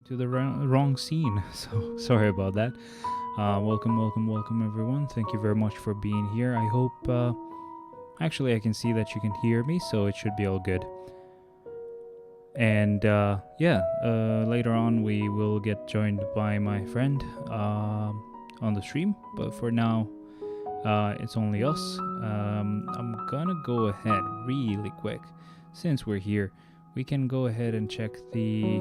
to the wrong scene. So sorry about that. Welcome everyone. Thank you very much for being here. I hope actually I can see that you can hear me, so it should be all good. And later on we will get joined by my friend on the stream, but for now it's only us. I'm gonna go ahead really quick, since we're here. We can go ahead and check the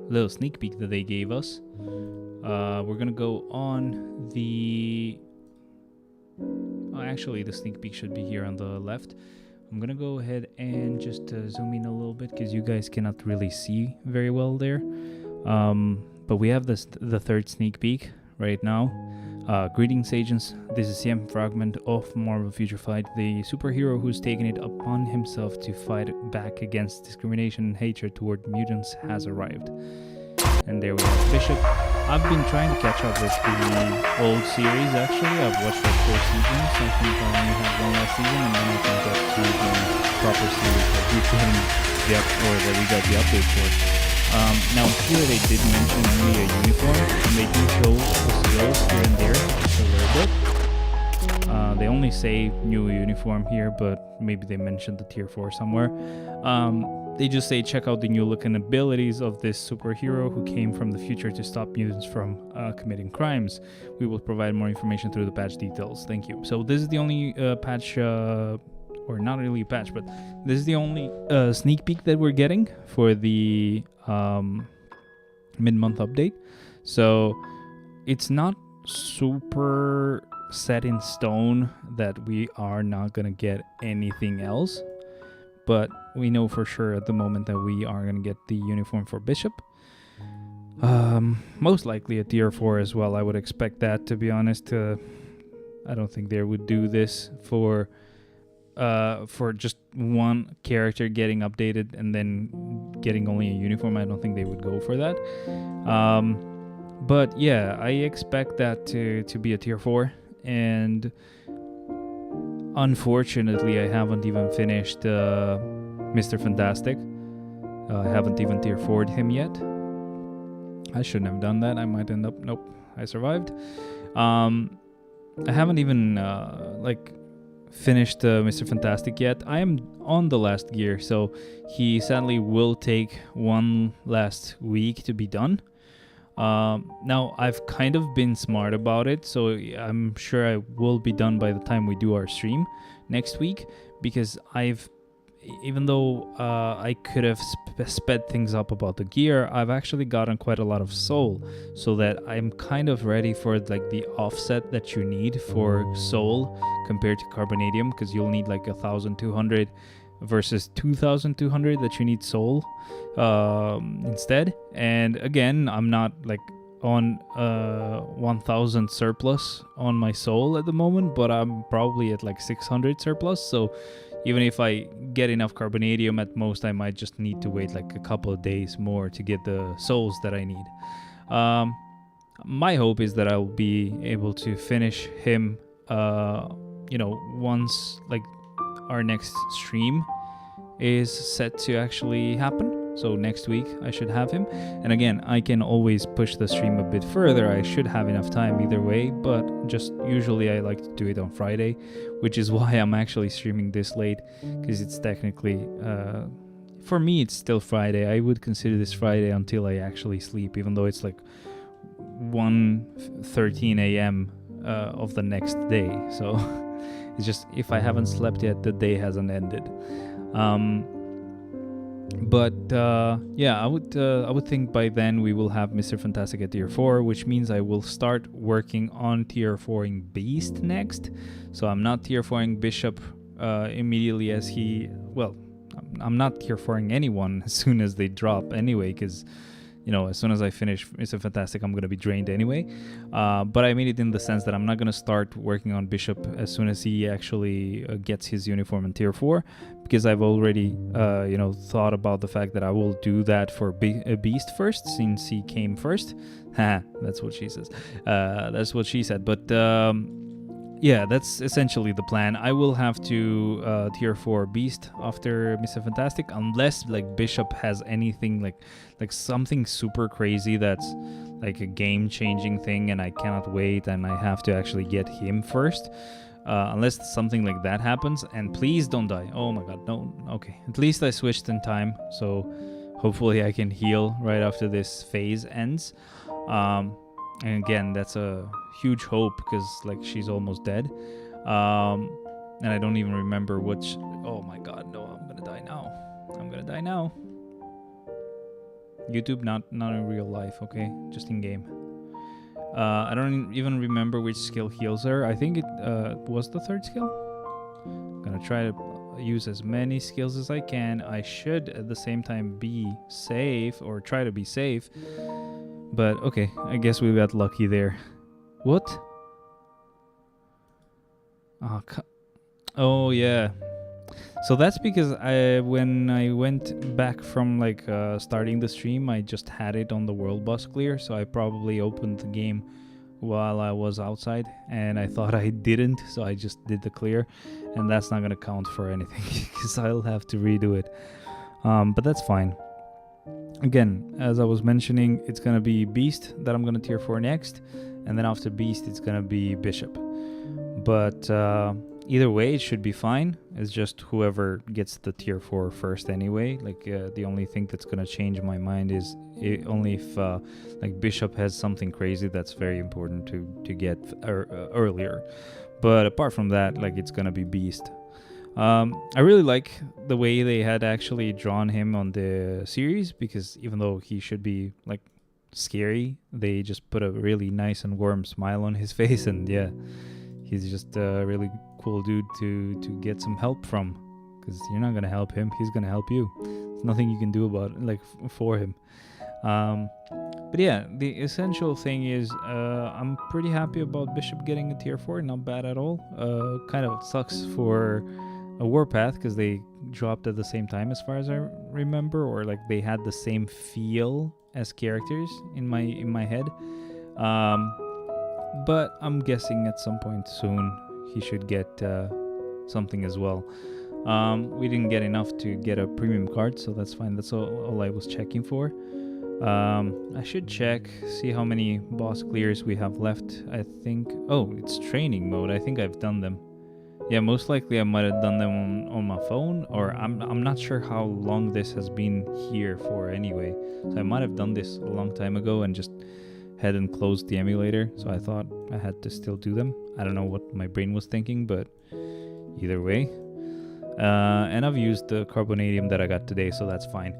little sneak peek that they gave us. We're gonna go on the... actually, the sneak peek should be here on the left. I'm gonna go ahead and just zoom in a little bit because you guys cannot really see very well there. But we have the third sneak peek right now. Greetings, agents. This is CM Fragment of Marvel Future Fight, the superhero who's taken it upon himself to fight back against discrimination and hatred toward mutants has arrived. And there we have Bishop. I've been trying to catch up with the old series, actually. I've watched like 4 seasons. I think I only have one last season, and then I can get to the proper series that we got the update for. Now here they did mention only a uniform, and they do show the skills here and there just a little bit. They only say new uniform here, but maybe they mentioned the tier 4 somewhere. They just say check out the new look and abilities of this superhero who came from the future to stop mutants from committing crimes. We will provide more information through the patch details. Thank you. So this is the only patch, or not really a patch, but this is the only sneak peek that we're getting for the mid-month update. So it's not super set in stone that we are not gonna get anything else, but we know for sure at the moment that we are gonna get the uniform for Bishop. Most likely a tier 4 as well. I would expect that, to be honest. I don't think they would do this for just one character getting updated and then getting only a uniform. I don't think they would go for that. But yeah, I expect that to be a tier 4. And unfortunately, I haven't even finished Mr. Fantastic. I haven't even tier 4'd him yet. I shouldn't have done that. I might end up... Nope, I survived. I haven't even finished Mr. Fantastic yet. I am on the last gear, so he sadly will take one last week to be done. Now I've kind of been smart about it, so I'm sure I will be done by the time we do our stream next week, because even though I could have sped things up about the gear, I've actually gotten quite a lot of soul, so that I'm kind of ready for like the offset that you need for soul compared to carbonadium, because you'll need like 1,200 versus 2,200 that you need soul instead. And again, I'm not like on 1,000 surplus on my soul at the moment, but I'm probably at like 600 surplus. So even if I get enough carbonadium, at most I might just need to wait like a couple of days more to get the souls that I need. My hope is that I'll be able to finish him once like our next stream is set to actually happen. So next week I should have him. And again, I can always push the stream a bit further. I should have enough time either way, but just usually I like to do it on Friday, which is why I'm actually streaming this late, because it's technically for me it's still Friday. I would consider this Friday until I actually sleep, even though it's like 1:13 a.m. Of the next day. So it's just, if I haven't slept yet, the day hasn't ended. I would think by then we will have Mr. Fantastic at tier 4, which means I will start working on tier 4ing Beast next. So I'm not tier 4ing Bishop immediately as he... Well, I'm not tier 4ing anyone as soon as they drop anyway, because... as soon as I finish Mr. Fantastic, I'm going to be drained anyway. But I mean it in the sense that I'm not going to start working on Bishop as soon as he actually gets his uniform in tier 4, because I've already, thought about the fact that I will do that for Beast first, since he came first. Ha, that's what she says. That's what she said. But yeah, that's essentially the plan. I will have to tier 4 Beast after Mr. Fantastic, unless like Bishop has anything like something super crazy that's like a game-changing thing, and I cannot wait, and I have to actually get him first. Unless something like that happens, and please don't die. Oh my god, no. Okay, at least I switched in time, so hopefully I can heal right after this phase ends. And again, that's a huge hope because like she's almost dead. And I don't even remember which. Oh my god, no! I'm gonna die now. I'm gonna die now. YouTube, not in real life, okay? Just in game. I don't even remember which skill heals her. I think it was the third skill. I'm gonna try to use as many skills as I can. I should at the same time be safe, or try to be safe. But okay, I guess we got lucky there. What? Oh yeah. So that's because when I went back from like starting the stream, I just had it on the world boss clear, so I probably opened the game while I was outside, and I thought I didn't, so I just did the clear, and that's not gonna count for anything because I'll have to redo it. But that's fine. Again, as I was mentioning, it's gonna be Beast that I'm gonna tier 4 next, and then after Beast, it's gonna be Bishop. But either way, it should be fine. It's just whoever gets the tier 4 first anyway. Like the only thing that's gonna change my mind is only if like Bishop has something crazy that's very important to get earlier. But apart from that, like it's gonna be Beast. I really like the way they had actually drawn him on the series, because even though he should be like scary, they just put a really nice and warm smile on his face, and yeah, he's just a really cool dude to get some help from, because you're not gonna help him, he's gonna help you. There's nothing you can do about it, like for him. But yeah, the essential thing is I'm pretty happy about Bishop getting a tier 4, not bad at all. Kind of sucks for a Warpath because they dropped at the same time as far as I remember, or like they had the same feel as characters in my head. But I'm guessing at some point soon he should get something as well. We didn't get enough to get a premium card, so that's fine. That's all I was checking for. I should check, see how many boss clears we have left. I think, oh, it's training mode. I think I've done them. Yeah, most likely I might have done them on my phone, or I'm not sure how long this has been here for anyway. So I might have done this a long time ago and just hadn't closed the emulator, so I thought I had to still do them. I don't know what my brain was thinking, but either way. And I've used the carbonadium that I got today, so that's fine.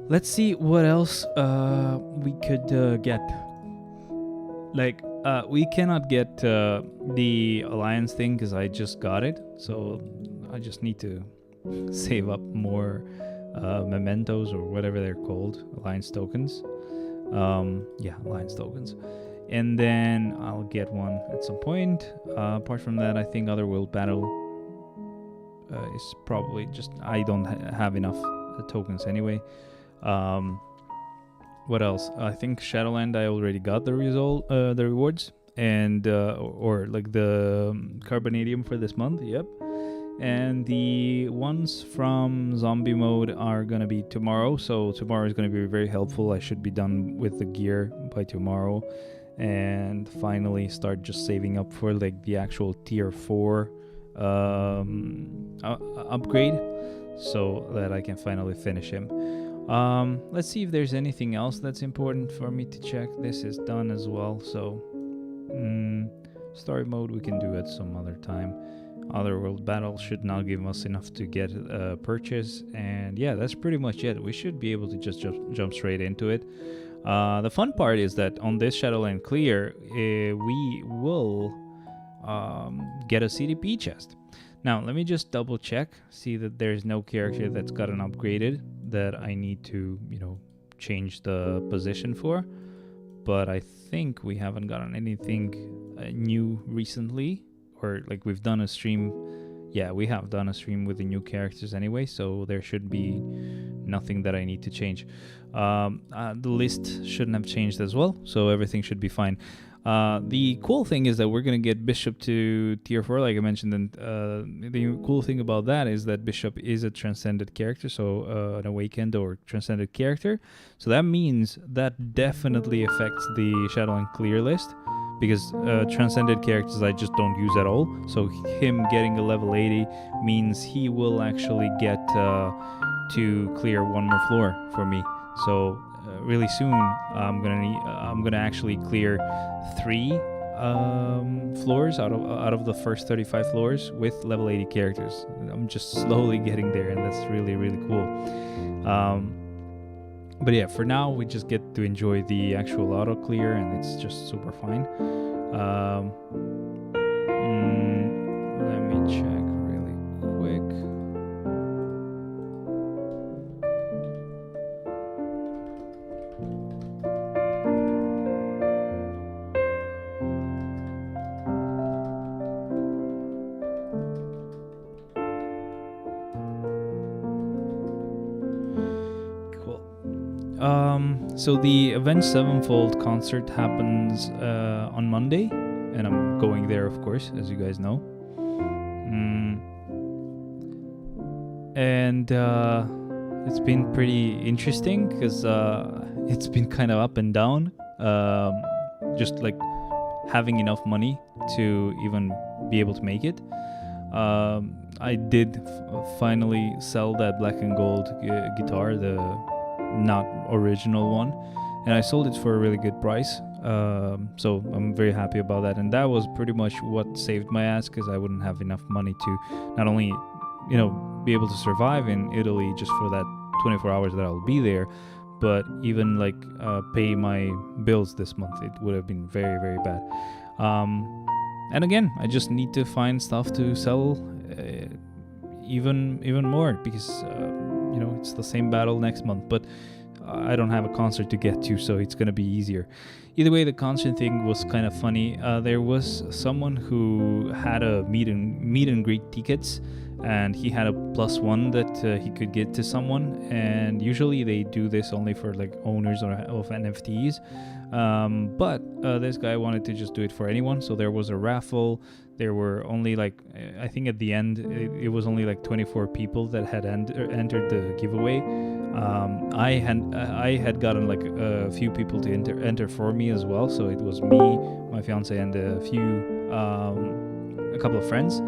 Let's see what else we could get. Like, we cannot get the alliance thing because I just got it, so I just need to save up more mementos, or whatever they're called, alliance tokens. Yeah, alliance tokens, and then I'll get one at some point. Apart from that, I think Otherworld Battle is probably just, I don't have enough tokens anyway. What else? I think Shadowland, I already got the rewards, and or like the carbonadium for this month. Yep. And the ones from zombie mode are gonna be tomorrow, so tomorrow is gonna be very helpful. I should be done with the gear by tomorrow, and finally start just saving up for like the actual tier 4 upgrade, so that I can finally finish him. Let's see if there's anything else that's important for me to check. This is done as well, so story mode we can do at some other time. Otherworld Battle should not give us enough to get a purchase, and yeah, that's pretty much it. We should be able to just jump straight into it. The fun part is that on this Shadowland clear, we will get a CDP chest. Now, let me just double check, see that there's no character that's gotten upgraded that I need to, change the position for. But I think we haven't gotten anything new recently, or like we've done a stream. Yeah, we have done a stream with the new characters anyway, so there should be nothing that I need to change. The list shouldn't have changed as well, so everything should be fine. The cool thing is that we're gonna get Bishop to tier 4, like I mentioned, and the cool thing about that is that Bishop is a transcended character, so an awakened or transcended character. So that means that definitely affects the Shadowland clear list, because transcended characters I just don't use at all. So him getting a level 80 means he will actually get to clear one more floor for me. So really soon I'm gonna actually clear 3 floors out of the first 35 floors with level 80 characters. I'm just slowly getting there, and that's really, really cool. But yeah, for now we just get to enjoy the actual auto clear, and it's just super fine. Let me check really quick. So the Avenged Sevenfold concert happens on Monday, and I'm going there, of course, as you guys know. And it's been pretty interesting because it's been kind of up and down. Just like having enough money to even be able to make it. I did finally sell that black and gold guitar, the not original one, and I sold it for a really good price, so I'm very happy about that. And that was pretty much what saved my ass, because I wouldn't have enough money to not only be able to survive in Italy just for that 24 hours that I'll be there, but even like pay my bills this month. It would have been very, very bad. And again, I just need to find stuff to sell even more, because it's the same battle next month, but I don't have a concert to get to, so it's gonna be easier. Either way, the concert thing was kind of funny. There was someone who had a meet and greet tickets, and he had a +1 that he could get to someone, and usually they do this only for like owners of NFTs, but this guy wanted to just do it for anyone. So there was a raffle. There were only like, I think at the end it was only like 24 people that had entered the giveaway. I had gotten like a few people to enter for me as well. So it was me, my fiance, and a couple of friends.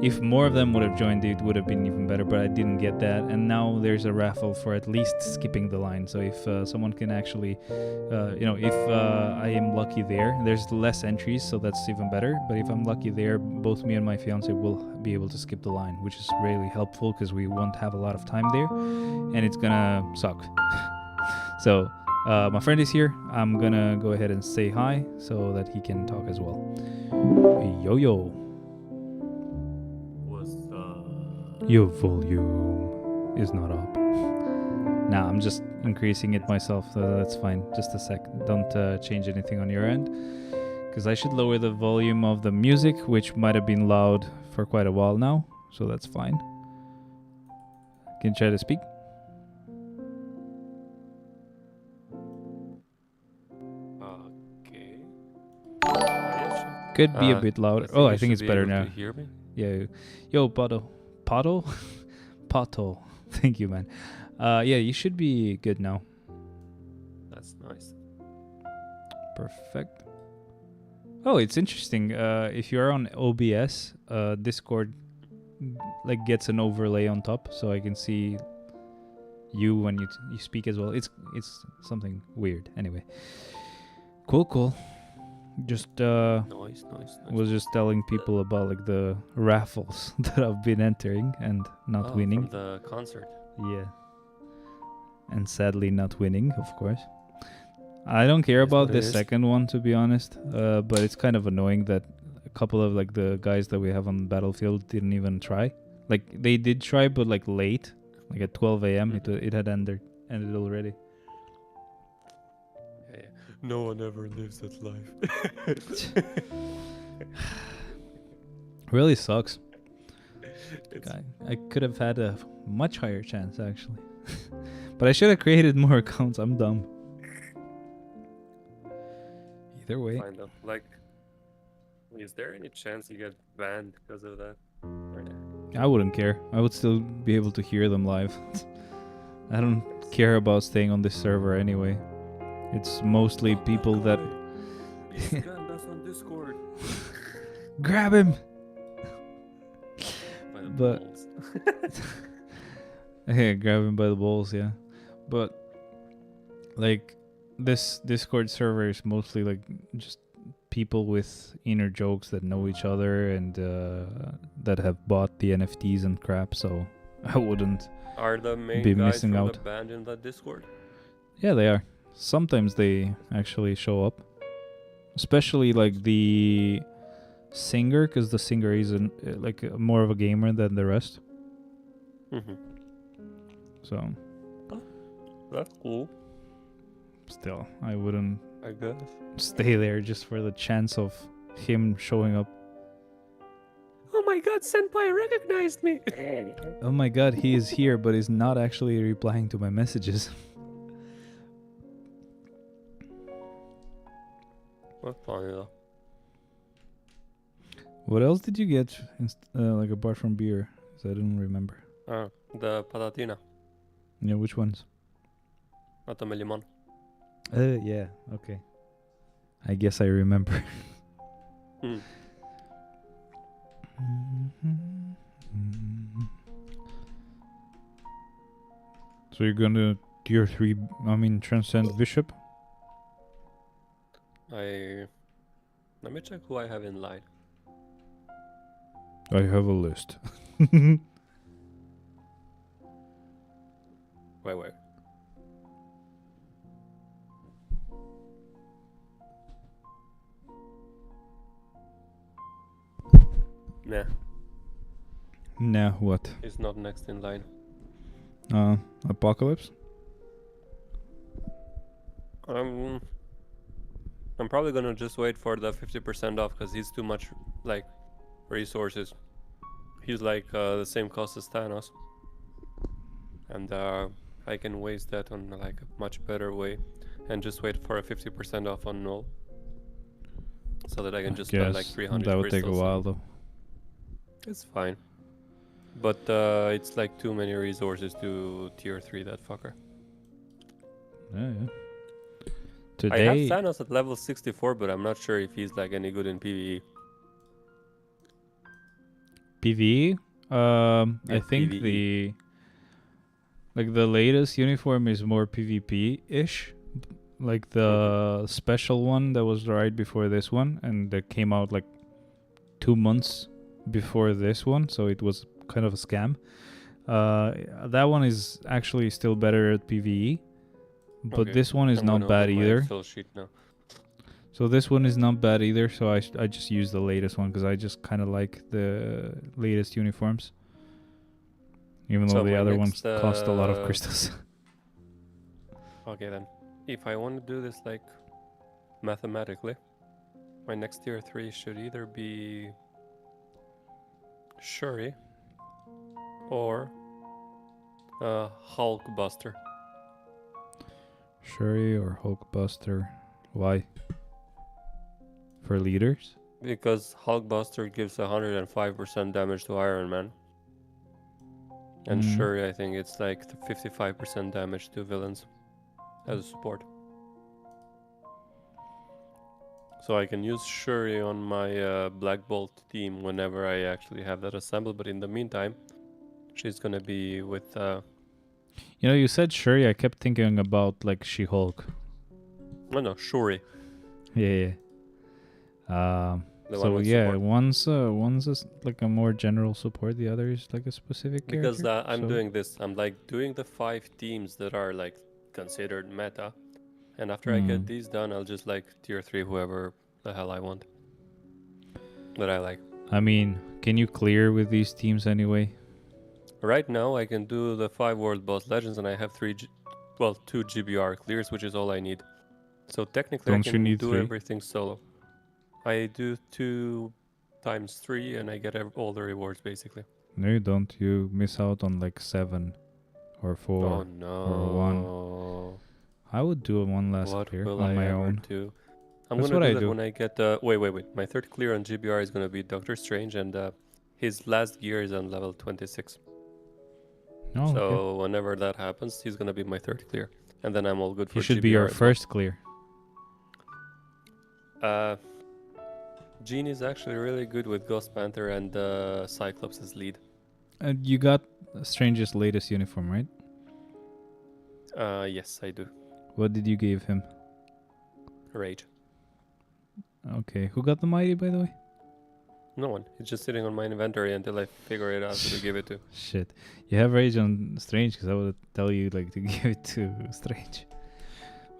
If more of them would have joined, it would have been even better, but I didn't get that. And now there's a raffle for at least skipping the line. So if someone can actually, if I am lucky there's less entries, so that's even better. But if I'm lucky there, both me and my fiance will be able to skip the line, which is really helpful because we won't have a lot of time there, and it's gonna suck. So my friend is here. I'm gonna go ahead and say hi so that he can talk as well. Yo. Your volume is not up. Nah, I'm just increasing it myself, so that's fine. Just a sec. Don't change anything on your end, because I should lower the volume of the music, which might have been loud for quite a while now, so that's fine. Can you try to speak? Okay. Could be a bit louder. I think it's better now. Hear me? Yeah. Yo, Pato? Thank you, man. Yeah, you should be good now. That's nice. Perfect. Oh, it's interesting. If you're on OBS, Discord like gets an overlay on top, so I can see you when you speak as well. It's something weird. Anyway, cool. Just Nice. was just telling people about like the raffles that I've been entering and not winning. From the concert. Yeah. And sadly not winning, of course. I don't care about the second one, to be honest, but it's kind of annoying that a couple of like the guys that we have on the battlefield didn't even try. Like they did try, but like late, like at 12 a.m. It had ended already. No one ever lives that life. Really sucks. I could have had a much higher chance, actually. But I should have created more accounts. I'm dumb. Either way. Find out. Like, is there any chance you get banned because of that? Or nah? I wouldn't care. I would still be able to hear them live. I don't care about staying on this server anyway. It's mostly Not people that guy. He's scammed us on Discord. grab him. By the But- balls. Yeah, grab him by the balls, yeah. But like this Discord server is mostly like just people with inner jokes that know each other and that have bought the NFTs and crap, so I wouldn't. Are the main Be guys missing from out. the band in that Discord? Yeah, they are. Sometimes they actually show up. Especially like the singer, because the singer is more of a gamer than the rest. Mm-hmm. So That's cool, still, I wouldn't I guess. stay there just for the chance of him showing up. Oh my god, Senpai recognized me! Oh my god, he is here, but is not actually replying to my messages. That's funny though. What else did you get, like apart from beer? 'Cause I don't remember. The patatina. Yeah, which ones? Atome limon. Yeah, okay. I guess I remember. Hmm. So you're gonna tier 3, transcend bishop? Let me check who I have in line. I have a list. Wait. Nah, Nah, what? he's not next in line. Apocalypse? I'm probably gonna just wait for the 50% off because he's too much like resources. He's like the same cost as Thanos, and I can waste that on like a much better way, and just wait for a 50% off on Null, so that I can just spend like 300. that would take a crystals while and- though. It's fine, but it's like too many resources to tier 3 that fucker. Yeah. I Today, have Thanos at level 64, but I'm not sure if he's like any good in PvE. PvE. I Yeah, think PvE. the latest uniform is more PvP-ish. Like the special one that was right before this one, and that came out like 2 months before this one, so it was kind of a scam. That one is actually still better at PvE, but Okay, this one is I'm not gonna bad open my either. Excel sheet now. So this one is not bad either, so I just use the latest one because I just kind of like the latest uniforms. Even So though the my other ones next, cost a lot of crystals. Okay then, if I want to do this like mathematically, my next tier 3 should either be Shuri or Hulkbuster. Shuri or Hulkbuster. Why? For leaders? Because Hulkbuster gives 105% damage to Iron Man. And Mhm. Shuri, I think it's like 55% damage to villains as a support. So I can use Shuri on my Black Bolt team whenever I actually have that assembled, but in the meantime, she's gonna be with... You said Shuri, I kept thinking about like She-Hulk. no, Shuri. Yeah. The one So with yeah, support. one's like a more general support, the other is like a specific character. Because I'm so- doing this, I'm like doing the 5 teams that are like considered meta, and after I get these done, I'll just like tier 3 whoever the hell I want that I like. I mean, can you clear with these teams anyway? Right now I can do the 5 world boss legends, and I have 2 GBR clears, which is all I need. So technically Don't I you can need do 3? everything solo. I do 2 times 3 and I get all the rewards basically. No, you don't. You miss out on like 7 or 4 Oh no. or 1. I would do one last What clear will on I my ever own. do? I'm That's gonna what do I that do. when I get wait. My third clear on GBR is gonna be Doctor Strange, and his last gear is on level 26. Oh, okay. So whenever that happens, he's gonna be my third clear, and then I'm all good He for should GBR be your as well. first clear. Jean is actually really good with Ghost Panther and Cyclops as lead. And you got Strange's latest uniform, right? Yes, I do. What did you give him? Rage. Okay. Who got the mighty, by the way? No one. It's just sitting on my inventory until I figure it out who to give it to. Shit. You have rage on Strange because I would tell you like to give it to Strange.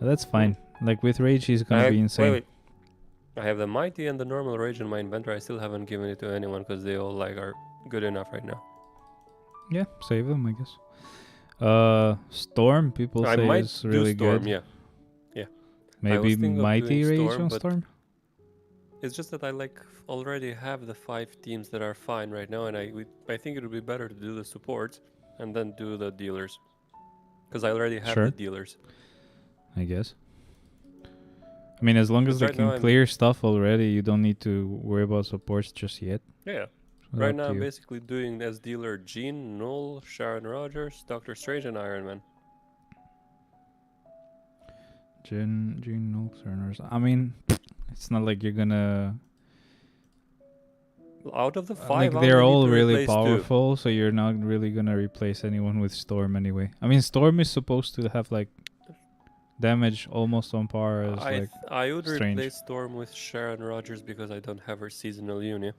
But that's fine. Like with rage, he's gonna be insane. Wait. I have the mighty and the normal rage in my inventory. I still haven't given it to anyone because they all like are good enough right now. Yeah, save them, I guess. Storm, people I say might is do really Storm, good. yeah. Maybe thinking of mighty doing rage Storm, on but Storm. It's just that I like already have the 5 teams that are fine right now, and I think it would be better to do the supports and then do the dealers, because I already have Sure. the dealers. I guess. I mean, as long as 'Cause they right now can clear stuff already, you don't need to worry about supports just yet. Yeah. It's Right up now to I'm you. basically doing as dealer Jean, Null, Sharon Rogers, Doctor Strange, and Iron Man. Gene, no Cerners. I mean, it's not like you're gonna Out of the 5, like I they're only need all to really replace 2. powerful, so you're not really gonna replace anyone with Storm anyway. I mean, Storm is supposed to have like damage almost on par as like I would Strange. replace Storm with Sharon Rogers because I don't have her seasonal uni,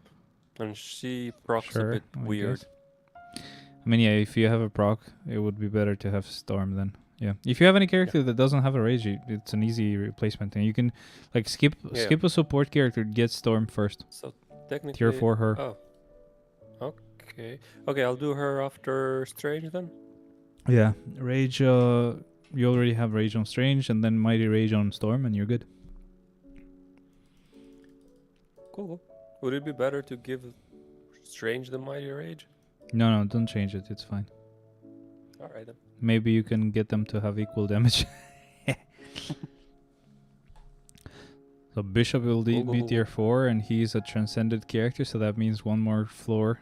and she procs a Sure, bit I weird. guess. I mean, yeah, if you have a proc, it would be better to have Storm then. Yeah, if you have any character that doesn't have a rage, it's an easy replacement, and you can like skip a support character, get Storm first. So technically, Tier 4 her. Oh, okay. Okay, I'll do her after Strange then. Yeah, rage. You already have rage on Strange, and then mighty rage on Storm, and you're good. Cool. Would it be better to give Strange the mighty rage? No, don't change it. It's fine. All right then. Maybe you can get them to have equal damage. So Bishop will be tier 4, and he's a transcended character, so that means one more floor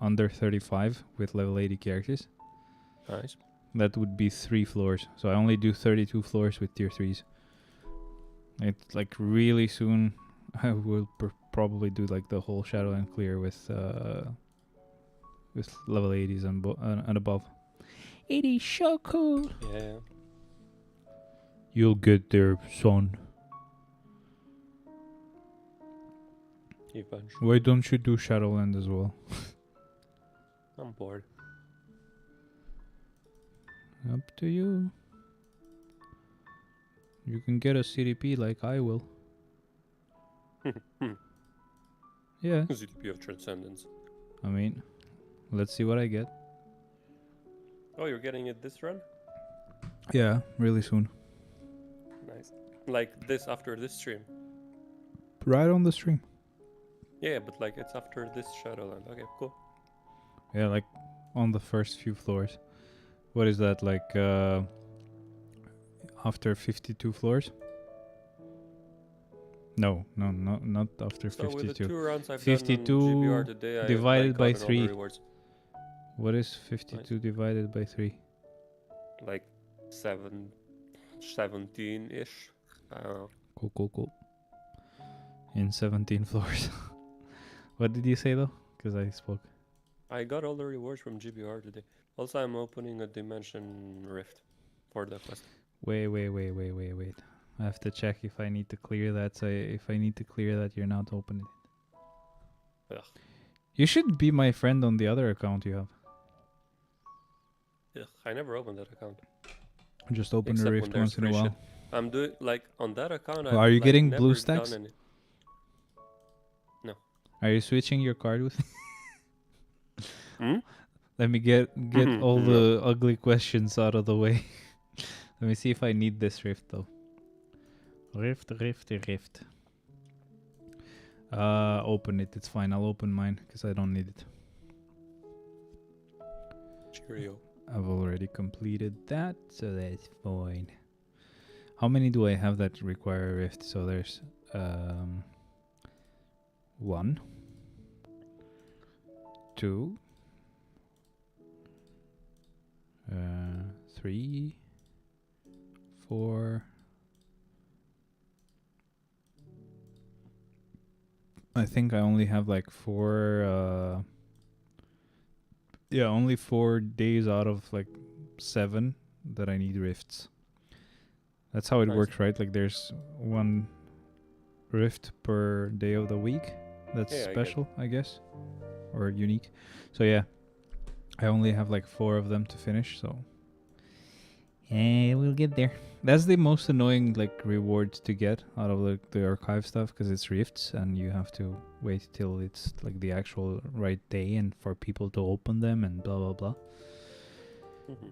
under 35 with level 80 characters. Nice. That would be 3 floors. So I only do 32 floors with tier 3s. It's like really soon I will probably do like the whole Shadowland clear with level 80s and above. 80 so cool. Yeah. You'll get there, son. Eventually. Why don't you do Shadowland as well? I'm bored. Up to you. You can get a CDP like I will. Yeah. CDP of Transcendence. I mean, let's see what I get. Oh, you're getting it this run? Yeah, really soon. Nice. Like this after this stream. Right on the stream. Yeah, but like it's after this Shadowland. Okay, cool. Yeah, like on the first few floors. What is that, like after 52 floors? No, not after So 52. with the 2 rounds I've 52 done on GBR today, divided by gotten all 3. the rewards. What is 52 divided by 3? Like 17-ish. I don't know. Cool. In 17 floors. What did you say though? Because I spoke. I got all the rewards from GBR today. Also, I'm opening a Dimension Rift for the quest. Wait. I have to check if I need to clear that. So if I need to clear that, you're not opening it. Ugh. You should be my friend on the other account you have. Ugh, I never opened that account. Just open Except the when Rift there's once in a free while. shit. I'm doing like on that account. Well, are you like, getting never blue done stacks? any- Are you switching your card with? Hmm? Let me get all No. the ugly questions out of the way. Let me see if I need this Rift though. Rift. Open it. It's fine. I'll open mine because I don't need it. Cheerio. I've already completed that, so that's fine. How many do I have that require a Rift? So there's 1, 2, 3, 4. I think I only have like 4. Only 4 days out of like 7 that I need rifts. That's how it Nice. works, right? Like there's 1 rift per day of the week. That's Yeah, special, I guess, or unique. So yeah, I only have like 4 of them to finish. So we'll get there. That's the most annoying like reward to get out of the archive stuff, because it's rifts and you have to wait till it's like the actual right day and for people to open them and blah blah blah.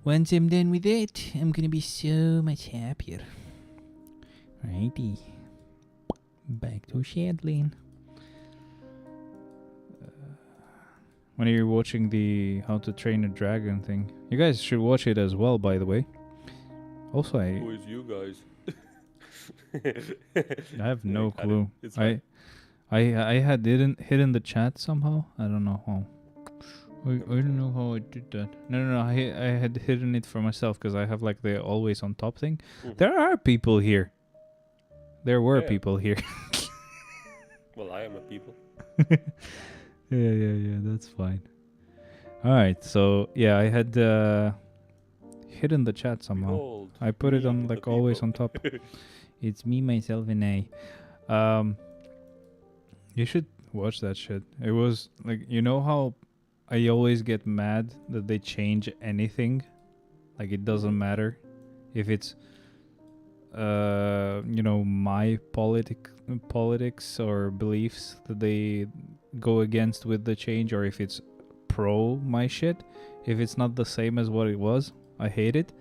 Once I'm done with it, I'm gonna be so much happier. Righty. Back to Shadowland. When you're watching the How to Train a Dragon thing, you guys should watch it as well, by the way. Also, Who is you guys? I have no Got it. clue. It's fine. I had hidden the chat somehow. I don't know how. I don't know how I did that. No. I had hidden it for myself because I have like the always on top thing. There are people here. There were people here. Well, I am a people. Yeah. That's fine. All right. So yeah, I had hidden the chat somehow. Behold, I put it me, on the like always people. on top. It's me, myself, and I. You should watch that shit. It was like, you know how I always get mad that they change anything, like it doesn't matter if it's my politics or beliefs that they go against with the change, or if it's pro my shit. If it's not the same as what it was, I hate it.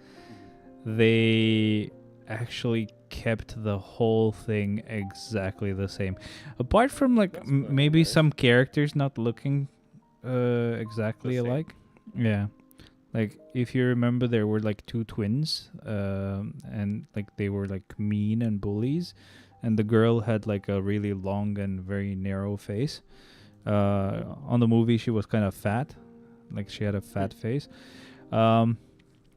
They actually kept the whole thing exactly the same, apart from like maybe nice. some characters not looking exactly alike. Yeah, like if you remember, there were like 2 twins, and like they were like mean and bullies, and the girl had like a really long and very narrow face. On the movie she was kind of fat, like she had a fat face.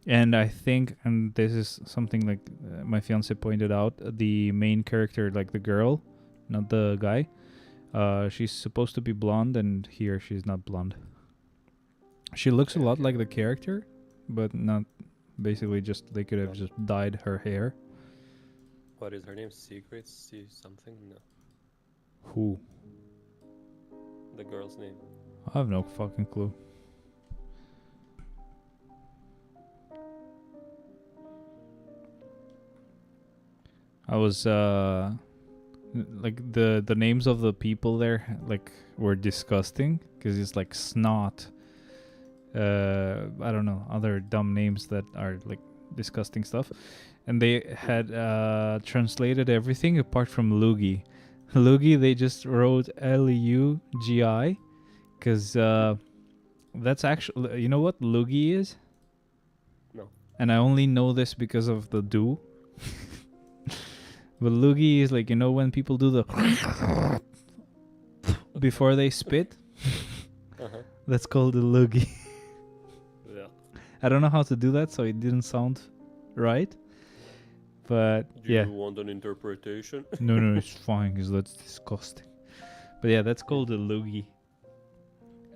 And I think, and this is something like my fiance pointed out, the main character, like the girl, not the guy, she's supposed to be blonde, and here she's not blonde. She looks a lot like the character, but not. Basically, just they could have just dyed her hair. What is her name? Secret? See something? No. Who? The girl's name. I have no fucking clue. I was like the names of the people there like were disgusting, because it's like snot. I don't know, other dumb names that are like disgusting stuff, and they had translated everything apart from Lugi. Lugi, they just wrote Lugi, because that's actually, you know what Lugi is? No. And I only know this because of the do. But Lugi is like, you know, when people do the before they spit. That's called a Lugi. Yeah. I don't know how to do that, so it didn't sound right. But Do yeah. you want an interpretation? No, it's fine, because that's disgusting. But yeah, that's called a Lugi.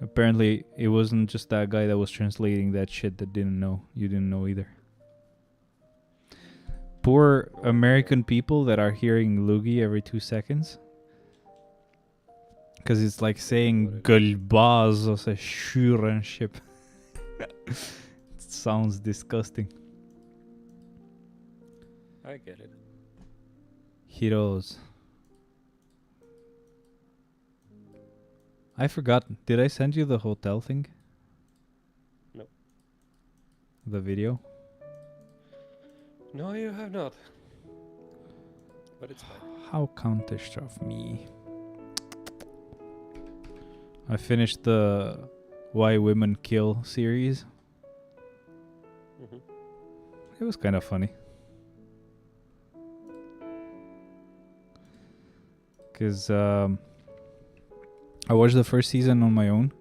Apparently, it wasn't just that guy that was translating that shit that didn't know. You didn't know either. Poor American people that are hearing Lugi every 2 seconds. Because it's like saying Gulbaz or say Shuranship. It sounds disgusting. I get it. Heroes. I forgot. Did I send you the hotel thing? No. The video? No, you have not. But it's fine. How countish of me. I finished the Why Women Kill series. It was kind of funny. because I watched the first season on my own.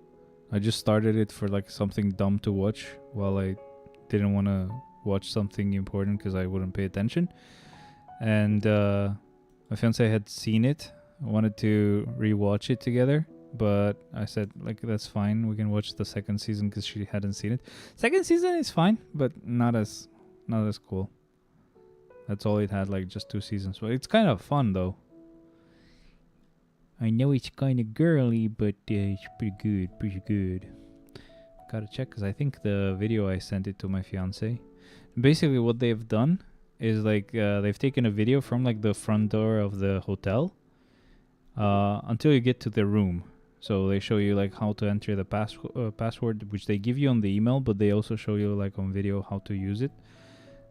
I just started it for like something dumb to watch while I didn't want to watch something important because I wouldn't pay attention. And my fiance had seen it. I wanted to rewatch it together, but I said like that's fine. We can watch the second season because she hadn't seen it. Second season is fine, but not as cool. That's all it had, like just 2 seasons. But it's kind of fun though. I know it's kind of girly, but it's pretty good. Gotta check because I think the video I sent it to my fiance. Basically, what they've done is like they've taken a video from like the front door of the hotel until you get to the room. So they show you like how to enter the password, which they give you on the email, but they also show you like on video how to use it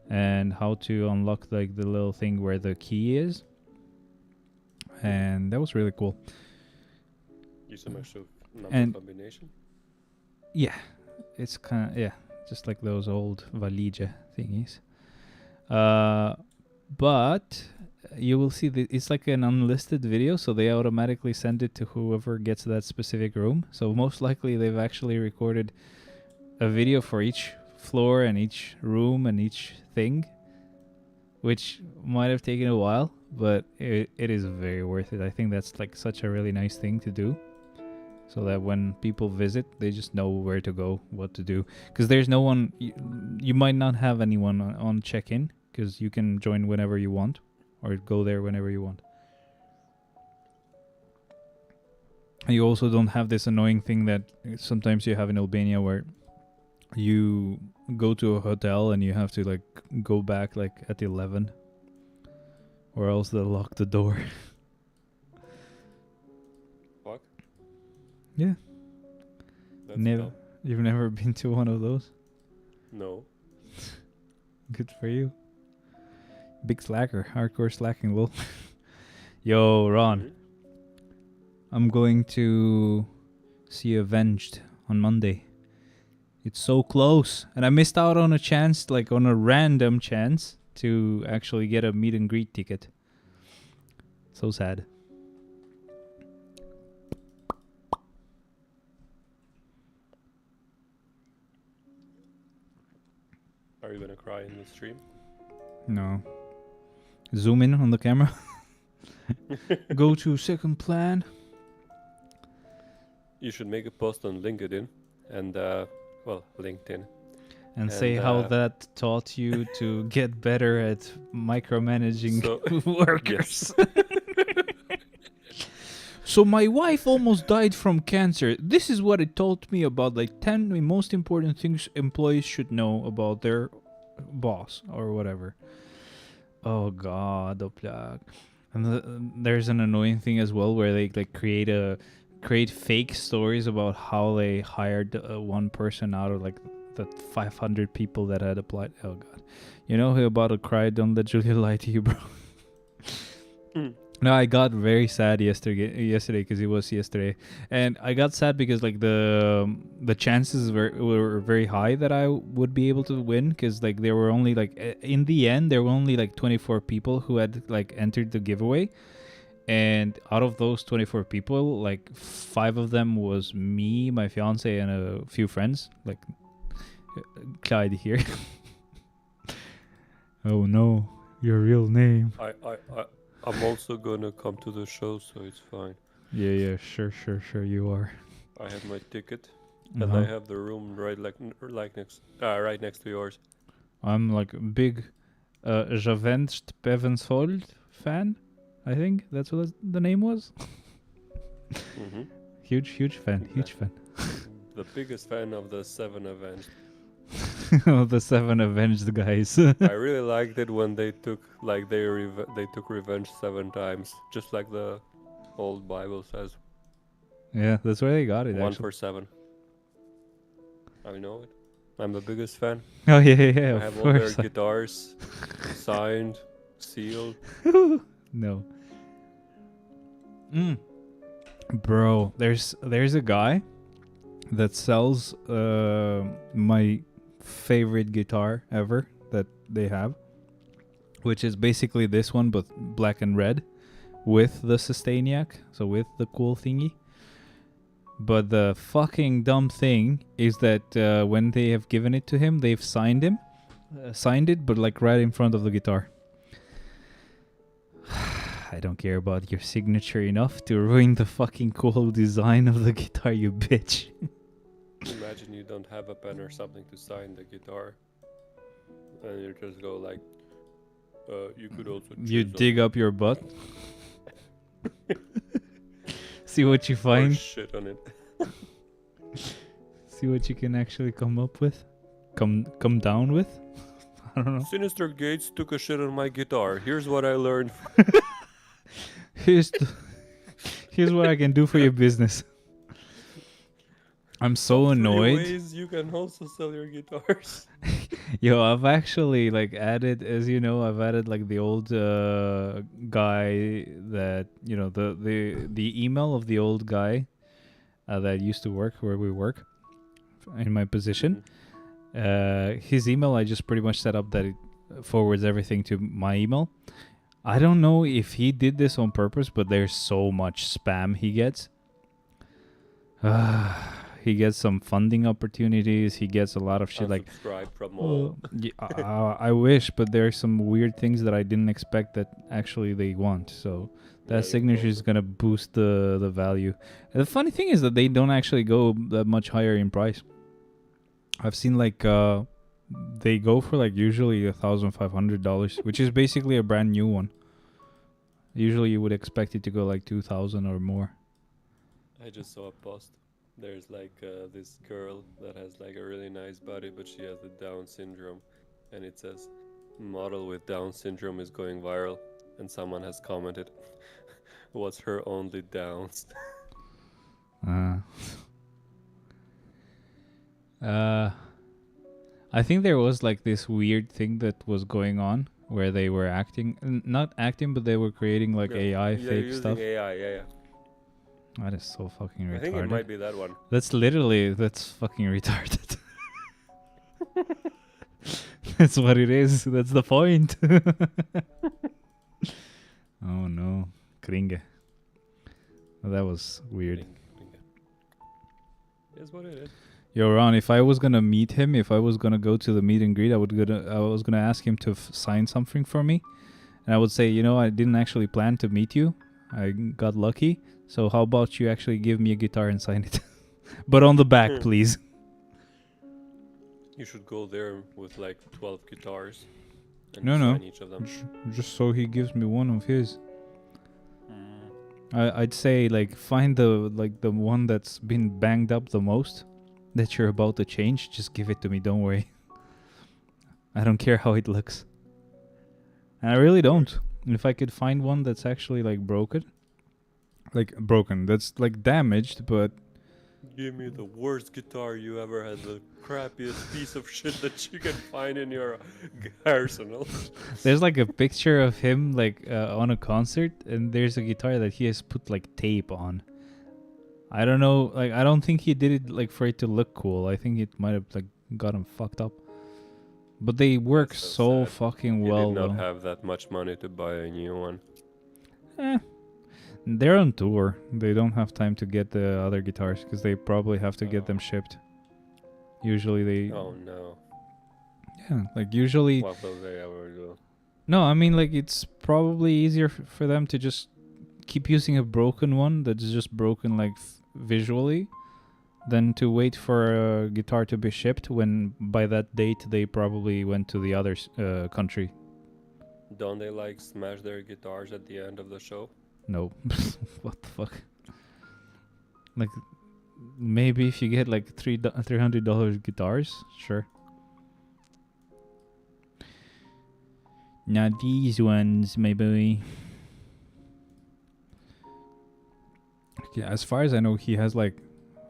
and how to unlock like the little thing where the key is. And that was really cool. Use some extra number combination? Yeah, it's kind of, just like those old Valija thingies. But you will see that it's like an unlisted video, so they automatically send it to whoever gets that specific room. So most likely they've actually recorded a video for each floor and each room and each thing, which might have taken a while, but it is very worth it. I think that's like such a really nice thing to do, so that when people visit, they just know where to go, what to do. Because there's no one, you might not have anyone on check-in, because you can join whenever you want, or go there whenever you want. And you also don't have this annoying thing that sometimes you have in Albania, where you go to a hotel and you have to like go back like at 11, or else they'll lock the door. Fuck. Yeah. That's Never. You've never been to one of those? No. Good for you. Big slacker. Hardcore slacking, lol. Yo, Ron. Mm-hmm. I'm going to see Avenged on Monday. It's so close. And I missed out on a chance, like on a random chance, to actually get a meet and greet ticket. So sad. Are you gonna cry in the stream? No. Zoom in on the camera. Go to second plan. You should make a post on LinkedIn and LinkedIn. And say how that taught you to get better at micromanaging workers. So my wife almost died from cancer. This is what it taught me about like 10 most important things employees should know about their boss or whatever. Oh god, and there's an annoying thing as well where they like create fake stories about how they hired one person out of like the 500 people that had applied. Oh god, you know who about to cry? Don't let Julia lie to you, bro. No, I got very sad yesterday because it was yesterday, and I got sad because like the chances were very high that I would be able to win, because like there were only like in the end there were only like 24 people who had like entered the giveaway, and out of those 24 people, like 5 of them was me, my fiance, and a few friends, like Clyde here. Oh no, your real name. I'm also gonna come to the show, so it's fine. Yeah, sure, you are. I have my ticket, and I have the room right next to yours. I'm like a big Javenst Pevenshold fan. I think that's what the name was. Mm-hmm. Huge fan. The biggest fan of the 7 Avenged. Of the 7 Avenged guys. I really liked it when they took revenge 7 times, just like the old Bible says. Yeah, that's where they got it. 1 actually. for 7. I know it. I'm the biggest fan. Oh yeah. I Of have all course. their guitars signed, sealed. No. Bro, there's a guy that sells my favorite guitar ever that they have, which is basically this one but black and red, with the Sustainiac, so with the cool thingy. But the fucking dumb thing is that when they have given it to him, they've signed it, but like right in front of the guitar. I don't care about your signature enough to ruin the fucking cool design of the guitar, you bitch. Imagine you don't have a pen or something to sign the guitar, and you just go like, you could also You choose dig up your butt. See what you or find. shit on it. See what you can actually come up with. Come down with. I don't know. Sinister Gates took a shit on my guitar. Here's what I learned. Here's what I can do for your business. I'm so Top 3 annoyed. ways you can also sell your guitars. Yo, I've actually like added, as you know, I've added like the old guy that, you know, the email of the old guy that used to work where we work in my position. His email, I just pretty much set up that it forwards everything to my email. I don't know if he did this on purpose, but there's so much spam he gets. He gets some funding opportunities. He gets a lot of shit like subscribe from all. I wish, but there are some weird things that I didn't expect that actually they want. So that signature is gonna boost the value. And the funny thing is that they don't actually go that much higher in price. I've seen like they go for like usually $1,500, which is basically a brand new one. Usually you would expect it to go like 2,000 or more. I just saw a post. There's like this girl that has like a really nice body, but she has the Down syndrome, and it says model with Down syndrome is going viral, and someone has commented, "What's her only Downs?" I think there was like this weird thing that was going on where they were not acting, but they were creating like AI fake stuff. AI, yeah. That is so fucking retarded. I think it might be that one. That's fucking retarded. That's what it is. That's the point. Oh no, Kringe. That was weird. Is what it is. Yo, Ron, if I was gonna meet him, if I was gonna go to the meet and greet, I was gonna ask him to sign something for me, and I would say, you know, I didn't actually plan to meet you. I got lucky. So how about you actually give me a guitar and sign it, but on the back, please. You should go there with like 12 guitars. And No. sign each of them. Just so he gives me one of his. I'd say like find the one that's been banged up the most, that you're about to change. Just give it to me. Don't worry. I don't care how it looks. And I really don't. If I could find one that's actually like broken, that's like damaged, but give me the worst guitar you ever had, the crappiest piece of shit that you can find in your arsenal. There's like a picture of him like on a concert, and there's a guitar that he has put like tape on. I don't know, like I don't think he did it like for it to look cool. I think it might have like got him fucked up. But they work so fucking well. You did not have that much money to buy a new one. They're on tour. They don't have time to get the other guitars because they probably have to get them shipped. Usually they... Oh no. Yeah, like usually... What will they ever do? No, I mean like it's probably easier for them to just keep using a broken one that's just broken like visually than to wait for a guitar to be shipped when by that date they probably went to the other country. Don't they like smash their guitars at the end of the show? No. What the fuck? Like, maybe if you get like $300 guitars, sure. Not these ones, my boy. Yeah, as far as I know, he has like,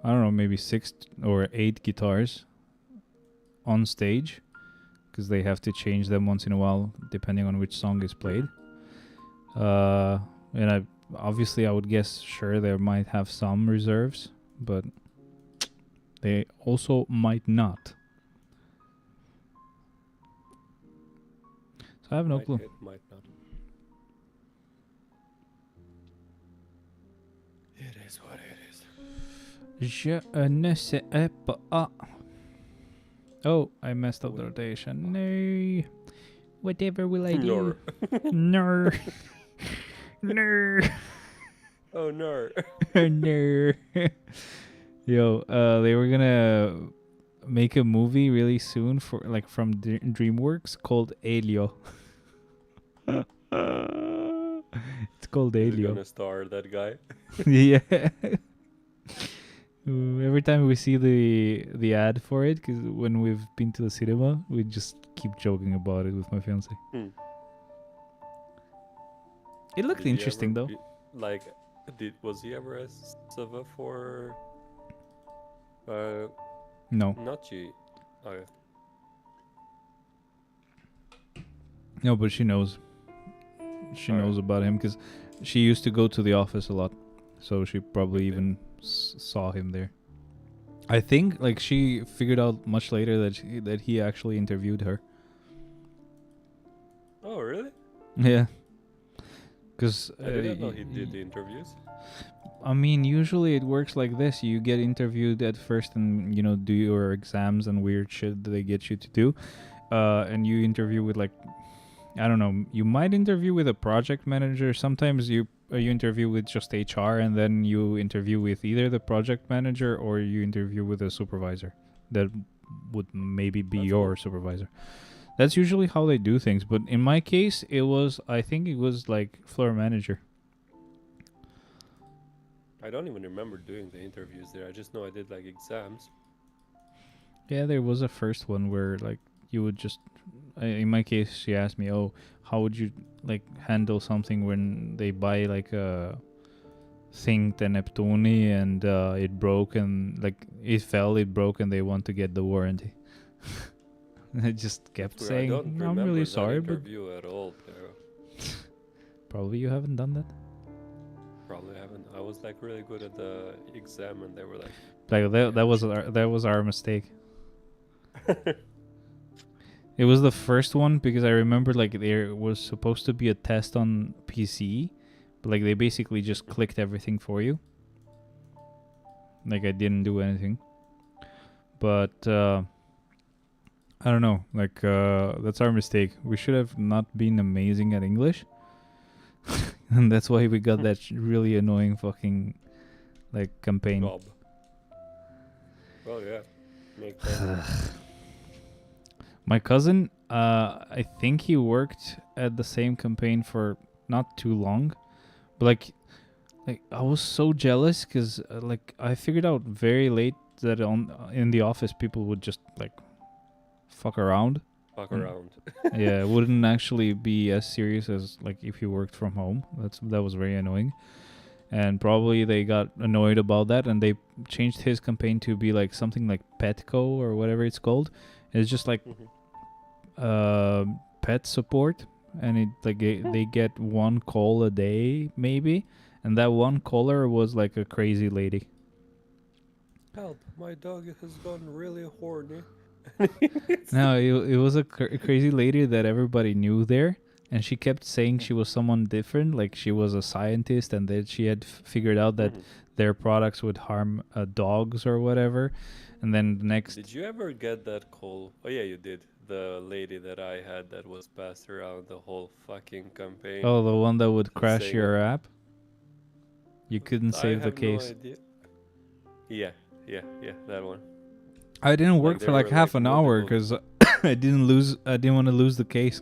I don't know, maybe 6 or 8 guitars on stage, because they have to change them once in a while depending on which song is played. And I would guess, sure, there might have some reserves, but they also might not. So I have no clue. It might not. is what it is. Je ne sais pas. Oh, I messed up the rotation. No. Whatever will I do? No. No. Oh no. No. Yo, they were gonna make a movie really soon for like from DreamWorks called Elio. It's called Is it Elio. gonna star that guy? Yeah. Every time we see the ad for it, because when we've been to the cinema, we just keep joking about it with my fiance. It looked interesting though. Was he ever a Sava for? No, Not you. Okay. no, but she knows. She knows about him because she used to go to the office a lot, so she probably even saw him there. I think like she figured out much later that he actually interviewed her. Oh really? Yeah. Because I didn't know he did the interviews. I mean, usually it works like this. You get interviewed at first and, you know, do your exams and weird shit that they get you to do. And you interview with, like, I don't know, you might interview with a project manager. Sometimes you interview with just HR, and then you interview with either the project manager or you interview with a supervisor. That would maybe be your supervisor. That's usually how they do things. But in my case, I think it was like floor manager. I don't even remember doing the interviews there. I just know I did like exams. Yeah, there was a first one where like you would just, in my case, she asked me, "Oh, how would you like handle something when they buy like a thing to Neptuni and it broke and like it broke and they want to get the warranty." I just kept saying, "I'm really sorry, but interview at all, Pero. Probably you haven't done that. Probably haven't. I was like really good at the exam, and they were like that was our mistake. It was the first one because I remember like there was supposed to be a test on PC, but like they basically just clicked everything for you. Like I didn't do anything. But I don't know. Like that's our mistake. We should have not been amazing at English. And that's why we got that really annoying fucking like campaign. Job. Well, yeah. Makes sense. My cousin, I think he worked at the same campaign for not too long, but like I was so jealous because like I figured out very late that in the office people would just like fuck around. Yeah, it wouldn't actually be as serious as like if you worked from home. That was very annoying. And probably they got annoyed about that and they changed his campaign to be like something like Petco or whatever it's called. It's just like pet support, and it like they get one call a day maybe, and that one caller was like a crazy lady. Help, my dog has gone really horny. No, it was a crazy lady that everybody knew there, and she kept saying she was someone different, like she was a scientist and that she had figured out that their products would harm dogs or whatever. And then the next... Did you ever get that call? Oh yeah, you did. The lady that I had that was passed around the whole fucking campaign. Oh, the one that would crash your app? You couldn't save the case. I have no idea. Yeah, that one. I didn't work for like half an hour because I didn't want to lose the case.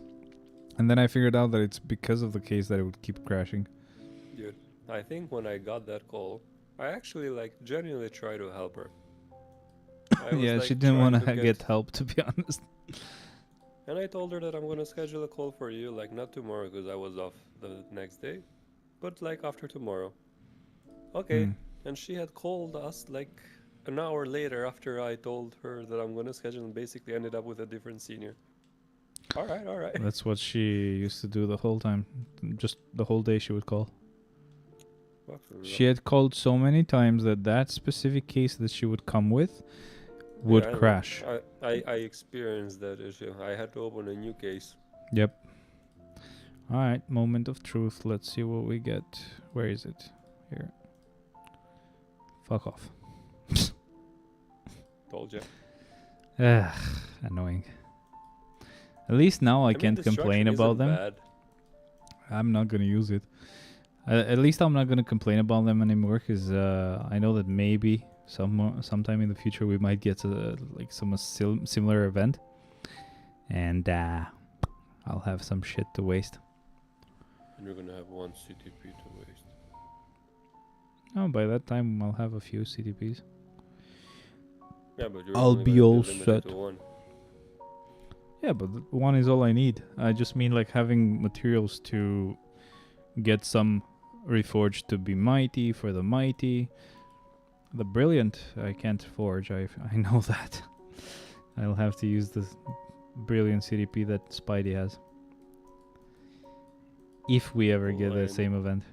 And then I figured out that it's because of the case that it would keep crashing. Dude, I think when I got that call, I actually like genuinely tried to help her. Yeah, she didn't want to get help, to be honest. And I told her that I'm going to schedule a call for you, like not tomorrow because I was off the next day, but like after tomorrow. Okay. And she had called us like an hour later after I told her that I'm going to schedule, and basically ended up with a different senior. All right. That's what she used to do the whole time. Just the whole day she would call. She had called so many times that specific case that she would come with would crash. I experienced that issue. I had to open a new case. Yep. Alright, moment of truth. Let's see what we get. Where is it? Here. Fuck off. Told you. Ugh, annoying. At least now I mean, can't complain destruction about isn't them. Bad. I'm not gonna use it. At least I'm not gonna complain about them anymore, because I know that maybe sometime in the future we might get to like some similar event, and I'll have some shit to waste. And you're gonna have one CTP to waste. Oh, by that time I'll have a few CTPs. Yeah, but you're I'll only be gonna all limited set. to one. Yeah, but one is all I need. I just mean like having materials to get some reforged to be mighty for the mighty. The brilliant I can't forge. I know that. I'll have to use the brilliant CDP that Spidey has. If we ever get the same event.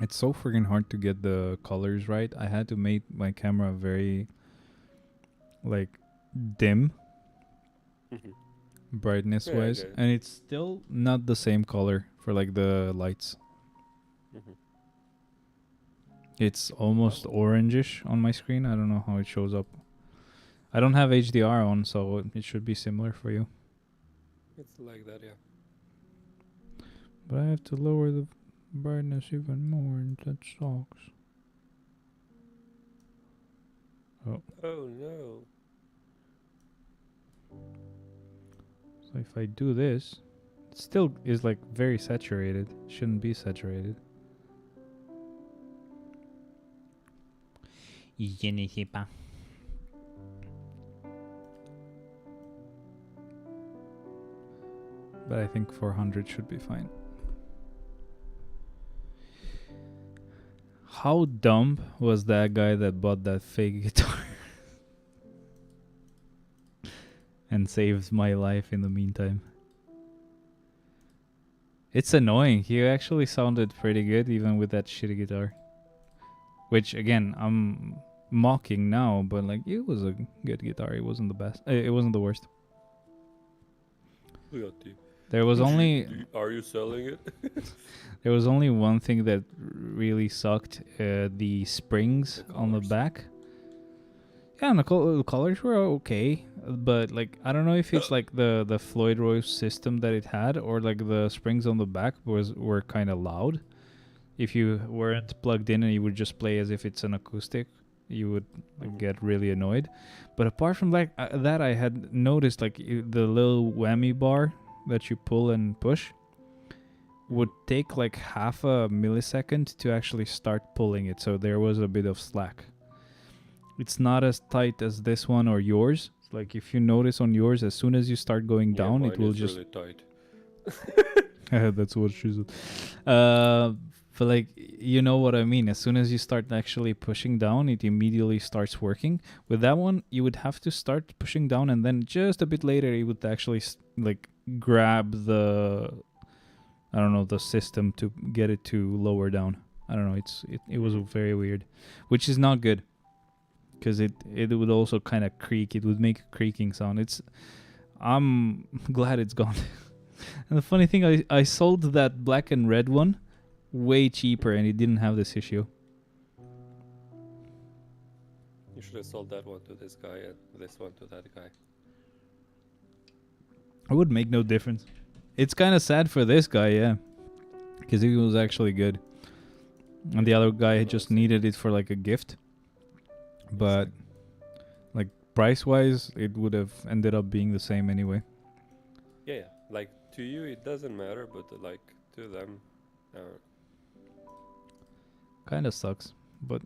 It's so freaking hard to get the colors right. I had to make my camera very like dim brightness wise, and it's still not the same color for like the lights. It's almost orangish on my screen. I don't know how it shows up. I don't have HDR on, so it should be similar for you. It's like that, yeah. But I have to lower the brightness even more, and that sucks. Oh. Oh no. So if I do this, it still is like very saturated. Shouldn't be saturated. Je ne sais pas. But I think 400 should be fine. How dumb was that guy that bought that fake guitar and saved my life in the meantime? It's annoying. He actually sounded pretty good even with that shitty guitar. Which, again, I'm mocking now, but like, it was a good guitar. It wasn't the best. It wasn't the worst. There was only... Are you selling it? There was only one thing that really sucked. The springs on the back. Yeah, and the colors were okay. But, like, I don't know if it's like the Floyd Rose system that it had, or like the springs on the back were kind of loud. If you weren't plugged in and you would just play as if it's an acoustic, you would get really annoyed. But apart from like that, I had noticed like the little whammy bar that you pull and push would take like half a millisecond to actually start pulling it. So there was a bit of slack. It's not as tight as this one or yours. Like if you notice on yours, as soon as you start going down, it will just... really tight. That's what she said. But like, you know what I mean. As soon as you start actually pushing down, it immediately starts working. With that one, you would have to start pushing down, and then just a bit later, it would actually like grab the, I don't know, the system to get it to lower down. I don't know. It was very weird, which is not good, because it would also kind of creak. It would make a creaking sound. I'm glad it's gone. And the funny thing, I sold that black and red one way cheaper, and it didn't have this issue. You should have sold that one to this guy and this one to that guy. It would make no difference. It's kind of sad for this guy, yeah, because he was actually good, and the other guy just needed it for like a gift. But like price wise, it would have ended up being the same anyway. Yeah, like to you it doesn't matter, but like to them, kind of sucks. But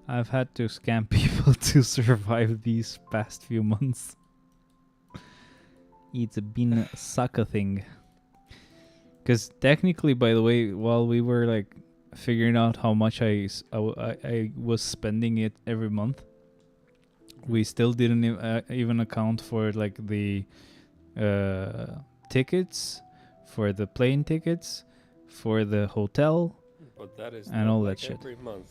I've had to scam people to survive these past few months. It's been a sucker thing. Because technically, by the way, while we were like figuring out how much I was spending it every month, we still didn't even account for like the tickets, for the plane tickets, for the hotel, but that is and all like that shit. Every month,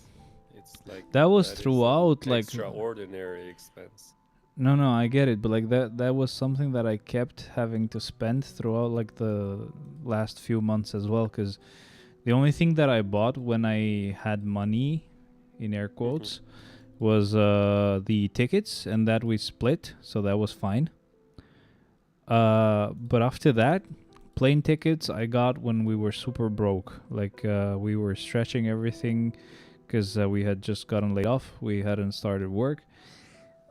It's like That was that is an throughout, like extraordinary expense. no, I get it, but like that was something that I kept having to spend throughout like the last few months as well, because the only thing that I bought when I had money, in air quotes, was the tickets, and that we split, so that was fine. But after that, plane tickets I got when we were super broke. Like we were stretching everything because we had just gotten laid off. We hadn't started work.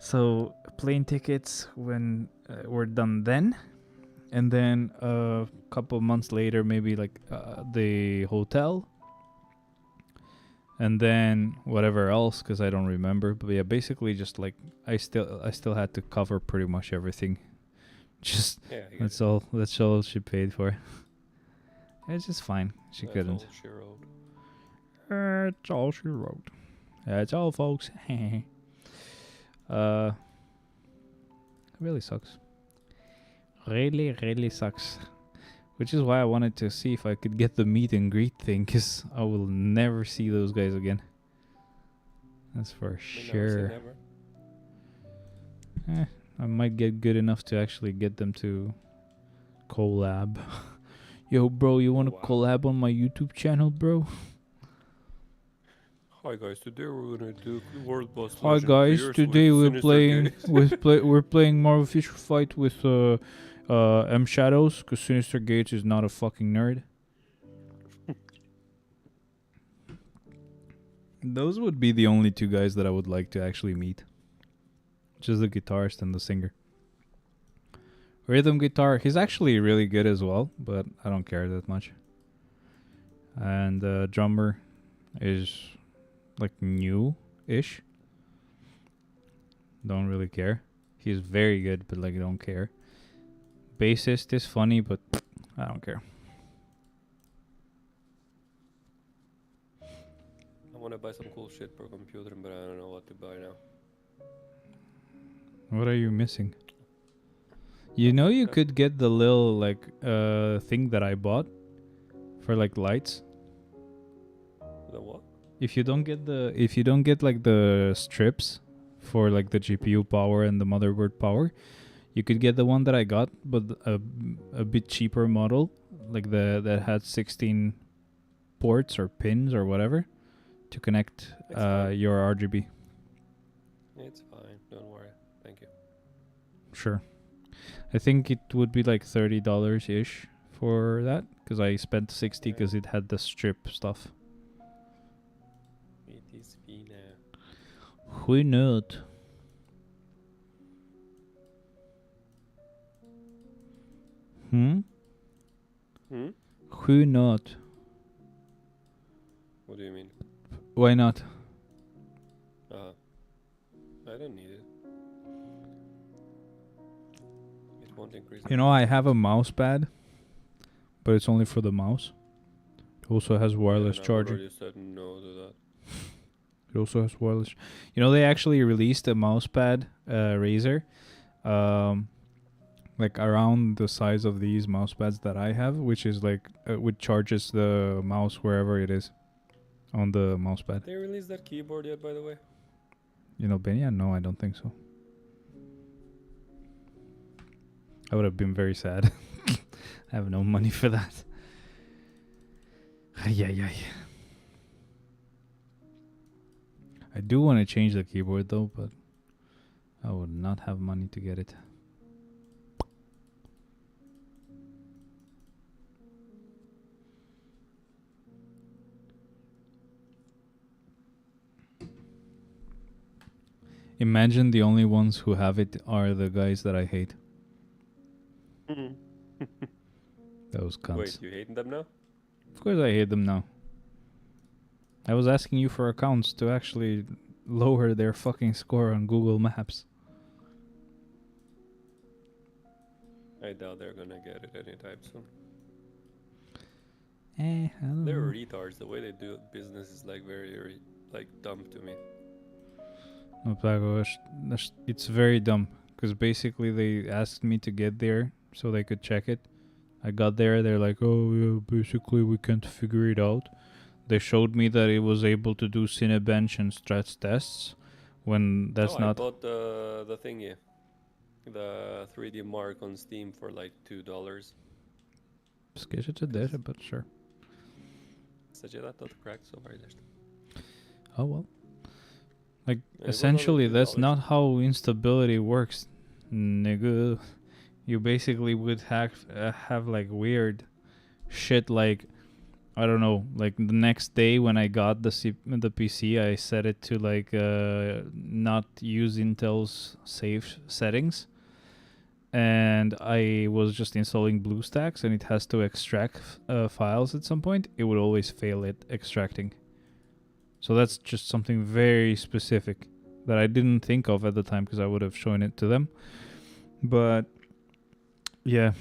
So plane tickets when were done then. And then a couple months later, maybe like the hotel. And then whatever else, because I don't remember. But yeah, basically just like I still had to cover pretty much everything. Just that's all she paid for. It's just fine. She That's couldn't. all she wrote. That's all she wrote. That's all, folks. It really sucks. Really sucks. Which is why I wanted to see if I could get the meet and greet thing, because I will never see those guys again. That's for sure. I might get good enough to actually get them to collab. Yo, bro, you want to collab on my YouTube channel, bro? Hi guys, today we're gonna do World Boss. Hi guys, today we're playing we're playing Marvel Future Fight with M Shadows, because Sinister Gates is not a fucking nerd. Those would be the only two guys that I would like to actually meet. Just the guitarist and the singer. Rhythm guitar, he's actually really good as well, but I don't care that much. And drummer is like new-ish. Don't really care. He's very good, but like don't care. Bassist is funny, but I don't care. I want to buy some cool shit for computer, but I don't know what to buy now. What are you missing? You know you could get the little like thing that I bought for like lights. The what? If you don't get like the strips for like the GPU power and the motherboard power, you could get the one that I got, but a bit cheaper model, like that had 16 ports or pins or whatever to connect your RGB. It's fine. Don't worry. Thank you. Sure. I think it would be like $30-ish for that, because I spent 60 because it had the strip stuff. It is fine. Why not? Hmm? Why not? What do you mean? Why not? I don't need it. It won't increase. You know, I have a mouse pad, but it's only for the mouse. It also has wireless charging. You said no to that. It also has wireless. You know, they actually released a mouse pad, Razer, like around the size of these mouse pads that I have, which is like which charges the mouse wherever it is on the mouse pad. Did they release that keyboard yet, by the way? You know, Benya? No, I don't think so. I would have been very sad. I have no money for that. Ay. I do want to change the keyboard though, but I would not have money to get it. Imagine the only ones who have it are the guys that I hate. Those cunts. Wait, you hate them now? Of course I hate them now. I was asking you for accounts to actually lower their fucking score on Google Maps. I doubt they're gonna get it anytime soon. I don't They're know. retards. The way they do business is like very dumb to me. No, Pago, it's very dumb. Because basically they asked me to get there so they could check it. I got there, they're like, oh, yeah, basically we can't figure it out. they showed me that it was able to do Cinebench and stress tests when that's I not. bought the thingy, the 3D Mark on Steam for like $2. Sketchet to there, but sure. Sajeda tot crack so far just. Oh well. Like And it was essentially, only that's $2. not how instability works, nigga. You basically would have like weird shit. Like I don't know. Like the next day when I got the PC, I set it to like not use Intel's safe settings, and I was just installing BlueStacks, and it has to extract files at some point. It would always fail at extracting. So that's just something very specific that I didn't think of at the time because I would have shown it to them. But yeah,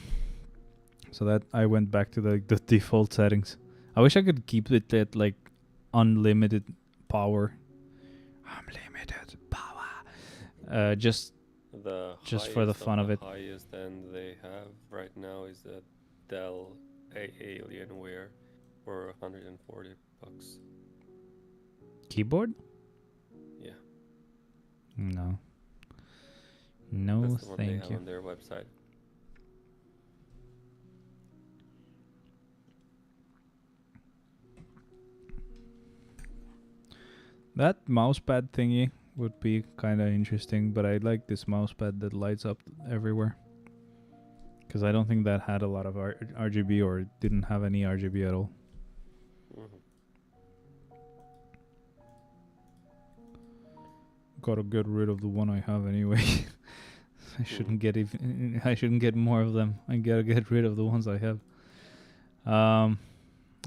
so that I went back to the default settings. I wish I could keep it at like unlimited power. Unlimited power. Just for the fun of it. The highest end they have right now is a Dell Alienware for $140. Keyboard? Yeah. No. No, That's the one they thank have you. on their website. That mousepad thingy would be kind of interesting, but I like this mousepad that lights up everywhere. Because I don't think that had a lot of RGB or didn't have any RGB at all. Mm-hmm. Gotta get rid of the one I have anyway. I shouldn't get more of them. I gotta get rid of the ones I have. I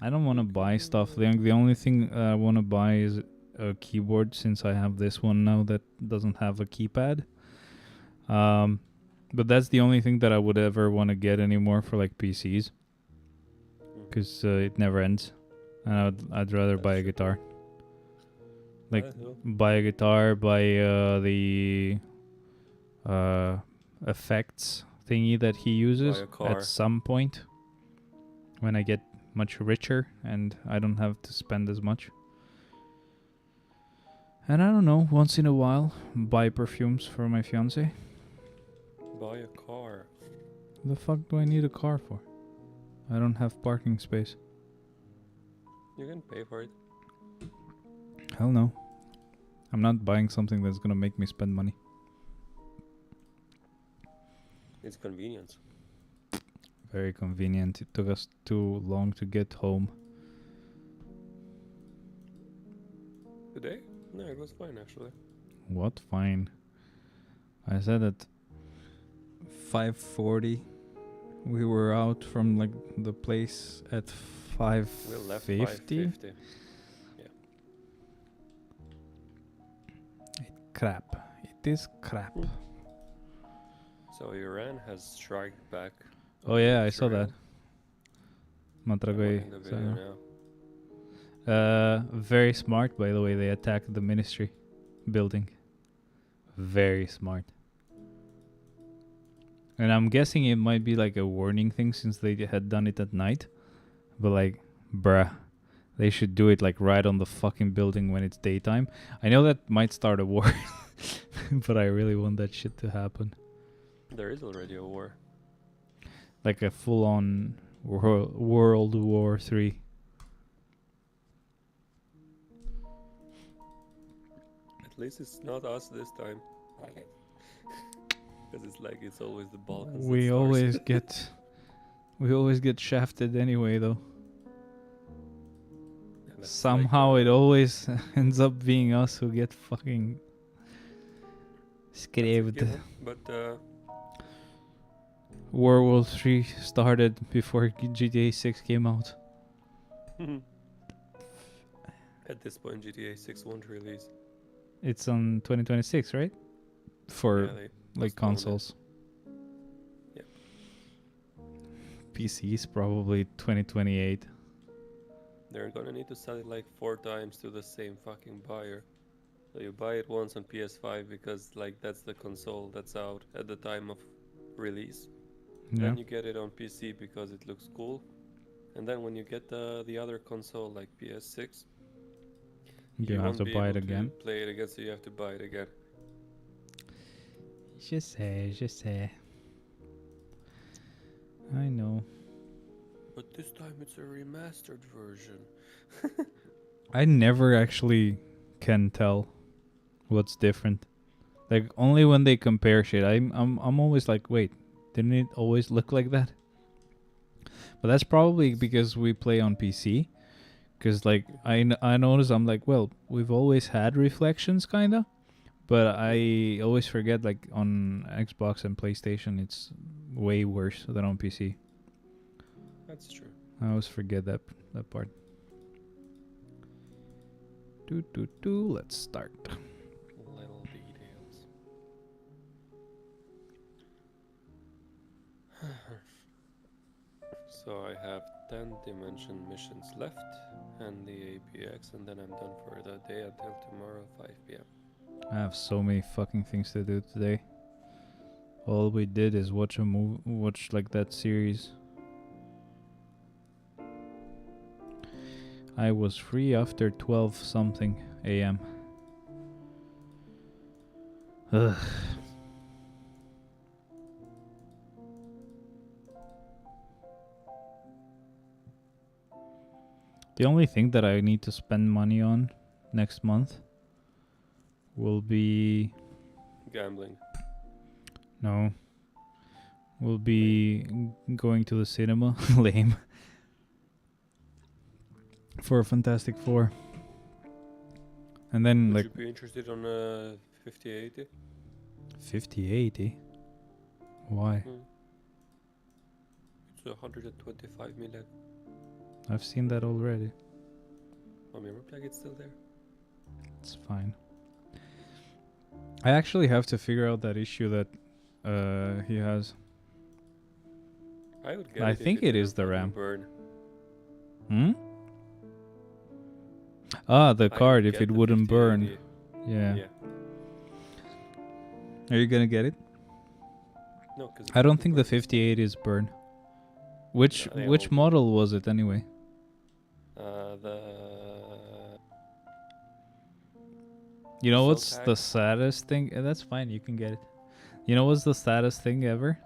don't want to buy stuff. The only thing I want to buy is a keyboard, since I have this one now that doesn't have a keypad. But that's the only thing that I would ever want to get anymore for like PCs, because it never ends, and I'd rather buy a guitar. Like buy a guitar, buy the effects thingy that he uses at some point when I get much richer and I don't have to spend as much. And I don't know, once in a while, buy perfumes for my fiance. Buy a car. The fuck do I need a car for? I don't have parking space. You can pay for it. Hell no. I'm not buying something that's gonna make me spend money. It's convenience. Very convenient. It took us too long to get home. Today? No, it was fine actually. What? Fine. I said at 5:40. We were out from like the place at 5:50. We left 5:50. Yeah. Crap. It is crap. So Iran has struck back. Oh yeah, I saw that. Matragoi. Very smart, by the way. They attacked the ministry building. Very smart. And I'm guessing it might be like a warning thing since they had done it at night. But like, bruh, they should do it like right on the fucking building when it's daytime. I know that might start a war, but I really want that shit to happen. There is already a war. Like a full-on World War III. At least it's not us this time. Because it's like it's always the Balkans. We always get shafted anyway, though. Somehow it always ends up being us who get fucking screwed. But World War III started before GTA 6 came out. At this point, GTA 6 won't release. It's on 2026, right? For like consoles. Yeah. PCs probably 2028. They're gonna need to sell it like 4 times to the same fucking buyer. So you buy it once on PS5 because like that's the console that's out at the time of release. Yeah. Then you get it on PC because it looks cool. And then when you get the other console like PS6, You you have won't to be buy able it again. to play it again, so you have to buy it again. Je sais. I know. But this time it's a remastered version. I never actually can tell what's different. Like only when they compare shit, I'm always like, wait, didn't it always look like that? But that's probably because we play on PC. Because like I notice I'm like, well, we've always had reflections kinda, but I always forget like on Xbox and PlayStation it's way worse than on PC. That's true. I always forget that part. Let's start. Little details. So I have 10 dimension missions left and the APX, and then I'm done for the day until tomorrow 5 p.m. I have so many fucking things to do today. All we did is watch like that series. I was free after 12 something a.m. Ugh. The only thing that I need to spend money on next month will be Gambling. no. Will be going to the cinema. Lame. For Fantastic Four. And then Would like you be interested on 5080? 5080. Why? It's 125 million. I've seen that already. Oh, mirror plug, it's still there. It's fine. I actually have to figure out that issue that he has. I would get I it if think it is the never RAM. Burn. Hmm? Ah, the I card would if get it the wouldn't burn. 5080. Yeah. Are you gonna get it? No, because I don't think the 58 is burn. Which they which all- model was it anyway? The You know Soul what's Pack. the saddest thing? That's fine, you can get it. You know what's the saddest thing ever?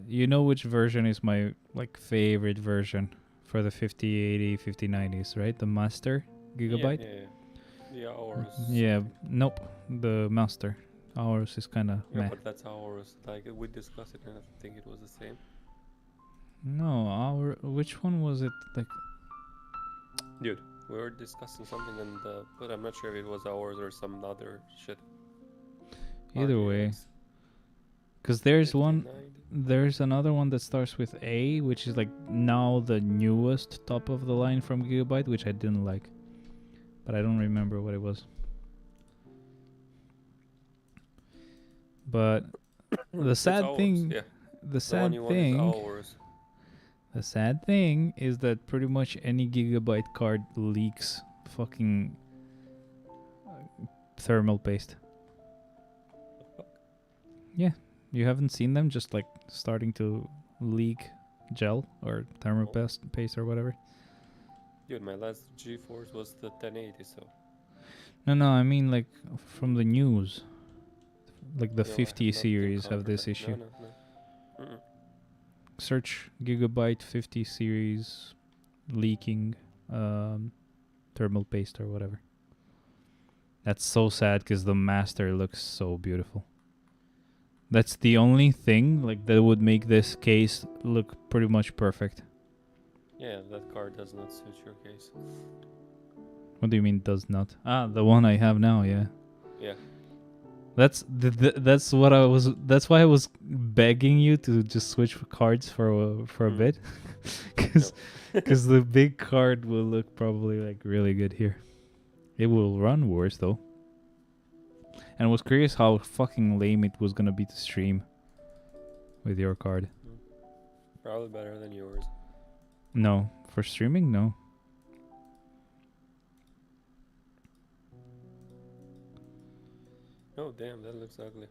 You know which version is my like favorite version for the 5080, 5090s, right? The Master Gigabyte? Yeah, ours. Yeah, nope. The Master. Ours is kind of Yeah, meh. but that's ours. Like we discussed it, and I think it was the same. No, which one was it? Like, Dude, we were discussing something, and but I'm not sure if it was ours or some other shit. either way. RTX Because there's 5090. there's another one that starts with A, which is like now the newest top of the line from Gigabyte, which I didn't like. But I don't remember what it was. But the sad ours, thing, yeah. the The one sad you want is thing, ours. the sad thing is that pretty much any Gigabyte card leaks fucking thermal paste. Yeah, you haven't seen them just like starting to leak gel or thermal paste or whatever. Dude, my last GeForce was the 1080, so. No, I mean like from the news. Like the No, I 50 have not series have encountered this that. issue. No. Mm-mm. Search Gigabyte 50 series leaking thermal paste or whatever. That's so sad because the Master looks so beautiful. That's the only thing like that would make this case look pretty much perfect. Yeah, that card does not suit your case. What do you mean does not? Ah, the one I have now, yeah. Yeah. That's that's what I was. That's why I was begging you to just switch cards for a bit, because the big card will look probably like really good here. It will run worse though. And I was curious how fucking lame it was gonna be to stream with your card. Probably better than yours. No, for streaming, no. Oh damn, that looks ugly.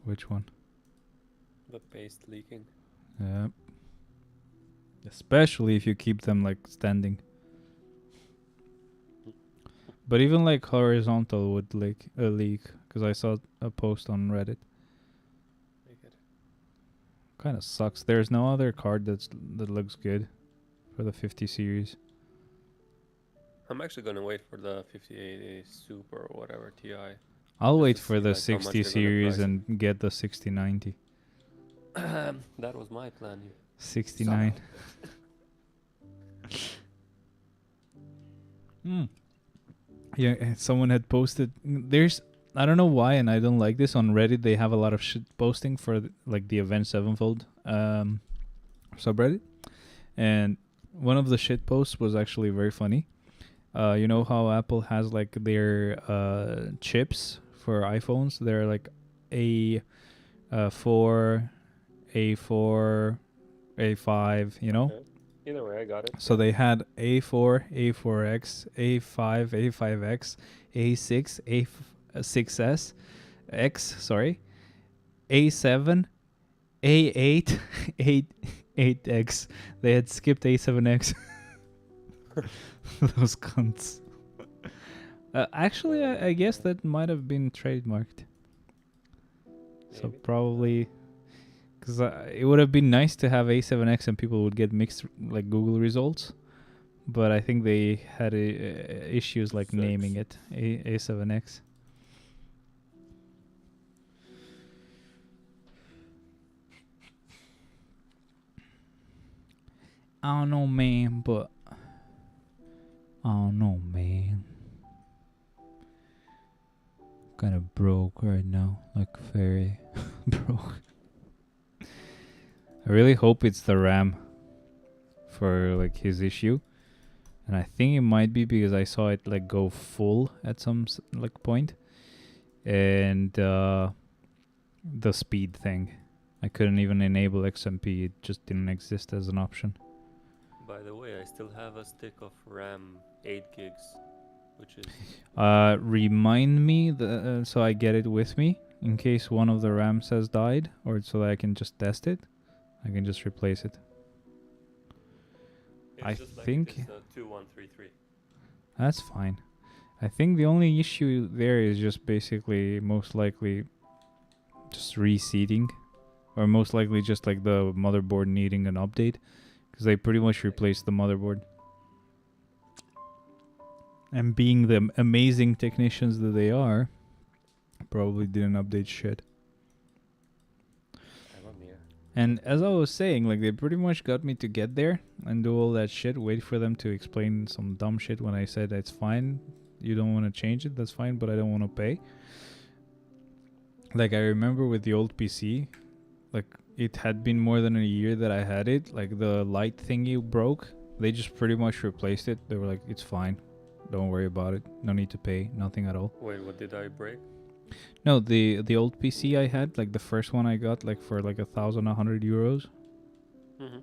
Which one? The paste leaking. Yeah. especially if you keep them like standing. But even like horizontal would like leak, because I saw a post on Reddit. Kind of sucks. There's no other card that looks good for the 50 series. I'm actually gonna wait for the 58A Super or whatever TI. I'll Just wait to for see, the like, how much 60 they're gonna series price it. and get the 6090. That was my plan. You 69. Yeah, someone had posted. I don't know why, and I don't like this on Reddit. They have a lot of shit posting for like the Avenged Sevenfold subreddit, and one of the shit posts was actually very funny. You know how Apple has like their chips for iPhones? They're like A4, A4, A5. You know. Okay. Either way, I got it. So they had A4, A4X, A5, A5X, A6, A6S, X, sorry, A7, A8, 8X. They had skipped A7X. Those cunts. Actually, I guess that might have been trademarked. So Maybe. probably, because it would have been nice to have A7X and people would get mixed like Google results. But I think they had issues like naming it A7X. I don't know, man, but I don't know, man. Kind of broke right now, like very broke. I really hope it's the RAM for like his issue, and I think it might be because I saw it like go full at some like point, and the speed thing. I couldn't even enable XMP; it just didn't exist as an option. By the way, I still have a stick of RAM 8 gigs, which is. Remind me so I get it with me in case one of the RAMs has died, or so that I can just test it. I can just replace it. It's I just think like it is a 2133. that's fine. I think the only issue there is just basically most likely just reseating, or most likely just like the motherboard needing an update, because they pretty much replaced the motherboard. And being the amazing technicians that they are, probably didn't update shit. And as I was saying, like they pretty much got me to get there and do all that shit, wait for them to explain some dumb shit when I said it's fine, you don't want to change it, that's fine, but I don't want to pay. Like I remember with the old PC, like it had been more than a year that I had it, like the light thingy broke, they just pretty much replaced it. They were like, it's fine, don't worry about it, no need to pay, nothing at all. Wait, what did I break? No, the old PC I had, like the first one I got, like for like 1,100 euros. Mm-hmm.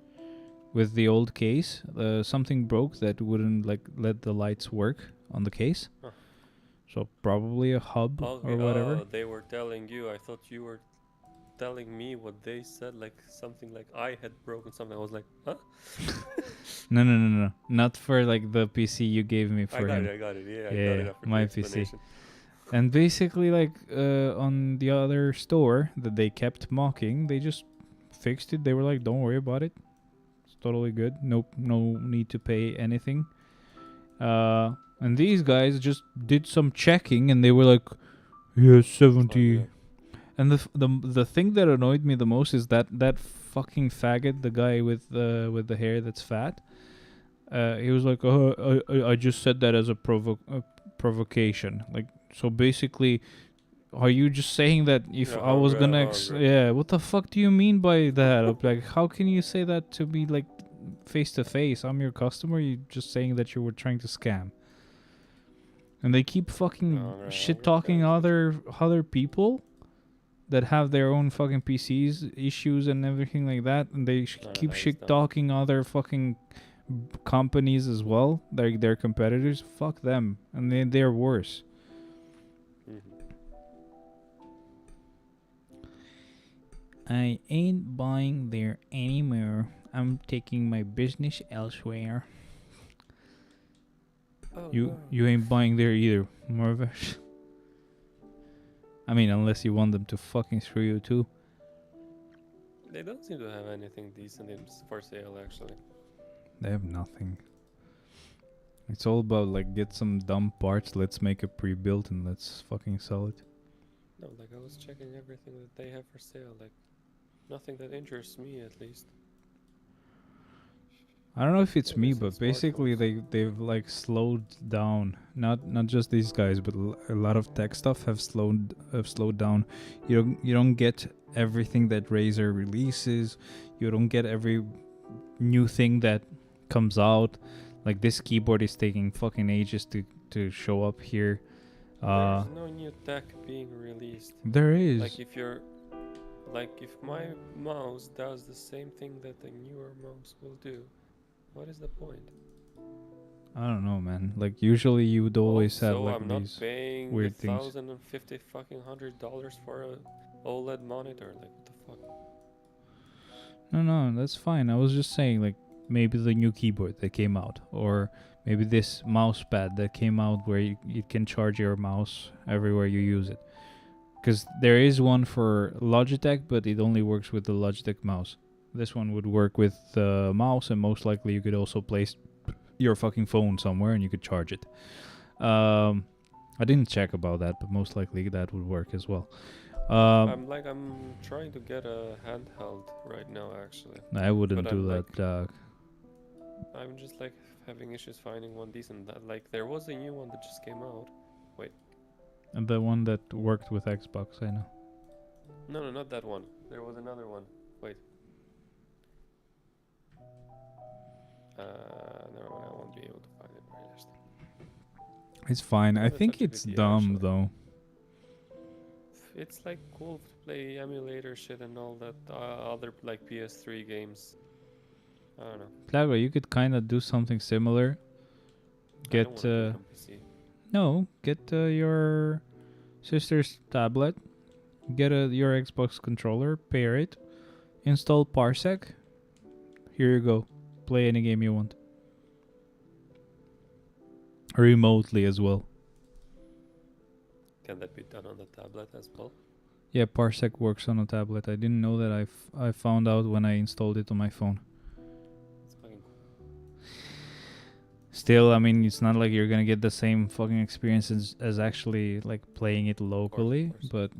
With the old case, something broke that wouldn't like let the lights work on the case. Huh. So probably a hub or whatever. Oh, they were telling you. I thought you were telling me what they said, like something like I had broken something. I was like, huh? No. Not for like the PC you gave me for him. I got it. Yeah, I Yeah, got it after my the PC. explanation. And basically, like on the other store that they kept mocking, they just fixed it. They were like, "Don't worry about it. It's totally good. No need to pay anything." And these guys just did some checking, and they were like, "Yeah, 70." And the thing that annoyed me the most is that fucking faggot, the guy with the hair that's fat. He was like, "Oh, I just said that as a provocation." Like, so basically, are you just saying that if I was gonna, what the fuck do you mean by that? Like, how can you say that to me, like, face to face? I'm your customer. You just saying that you were trying to scam. And they keep fucking shit talking other people that have their own fucking PCs issues and everything like that, and they keep shit talking other fucking companies as well, like their competitors. Fuck them, and they're worse. I ain't buying there anymore. I'm taking my business elsewhere. Oh, You no. you ain't buying there either, Marvish. I mean, unless you want them to fucking screw you too. They don't seem to have anything decent for sale, actually. They have nothing. It's all about like get some dumb parts, let's make a pre-built and let's fucking sell it. No, like I was checking everything that they have for sale. Like nothing that interests me, at least. I don't know if it's Oh, me, there's some but basically smartphones. they've like slowed down. Not just these guys, but a lot of tech stuff have slowed down. You don't get everything that Razer releases. You don't get every new thing that comes out. Like this keyboard is taking fucking ages to show up here. There's no new tech being released. There is. Like if my mouse does the same thing that the newer mouse will do, what is the point? I don't know, man. Like usually you would always have Also, like I'm not these paying weird things. $1,050 for a OLED monitor. Like what the fuck? No, that's fine. I was just saying, like, maybe the new keyboard that came out, or maybe this mouse pad that came out where you can charge your mouse everywhere you use it. Because there is one for Logitech, but it only works with the Logitech mouse. This one would work with the mouse, and most likely you could also place your fucking phone somewhere and you could charge it. I didn't check about that, but most likely that would work as well. I'm trying to get a handheld right now, actually. I wouldn't But do I'm that, like- dog. I'm just like having issues finding one decent. Like there was a new one that just came out. And the one that worked with Xbox, I know. No, not that one. There was another one. Wait. Never mind. I won't be able to find it right just. It's fine. I Another think it's ChatGPT, dumb, actually. though. It's like cool to play emulator shit and all that other like PS3 games. I don't know. Plago, you could kind of do something similar. I don't Get, wanna do it on PC. no, get your sister's tablet, get your Xbox controller, pair it, install Parsec. Here you go. Play any game you want. Remotely as well. Can that be done on the tablet as well? Yeah, Parsec works on a tablet. I didn't know that. I found out when I installed it on my phone. It's fucking cool. Still, I mean, it's not like you're gonna get the same fucking experience as actually like playing it locally. Of course. But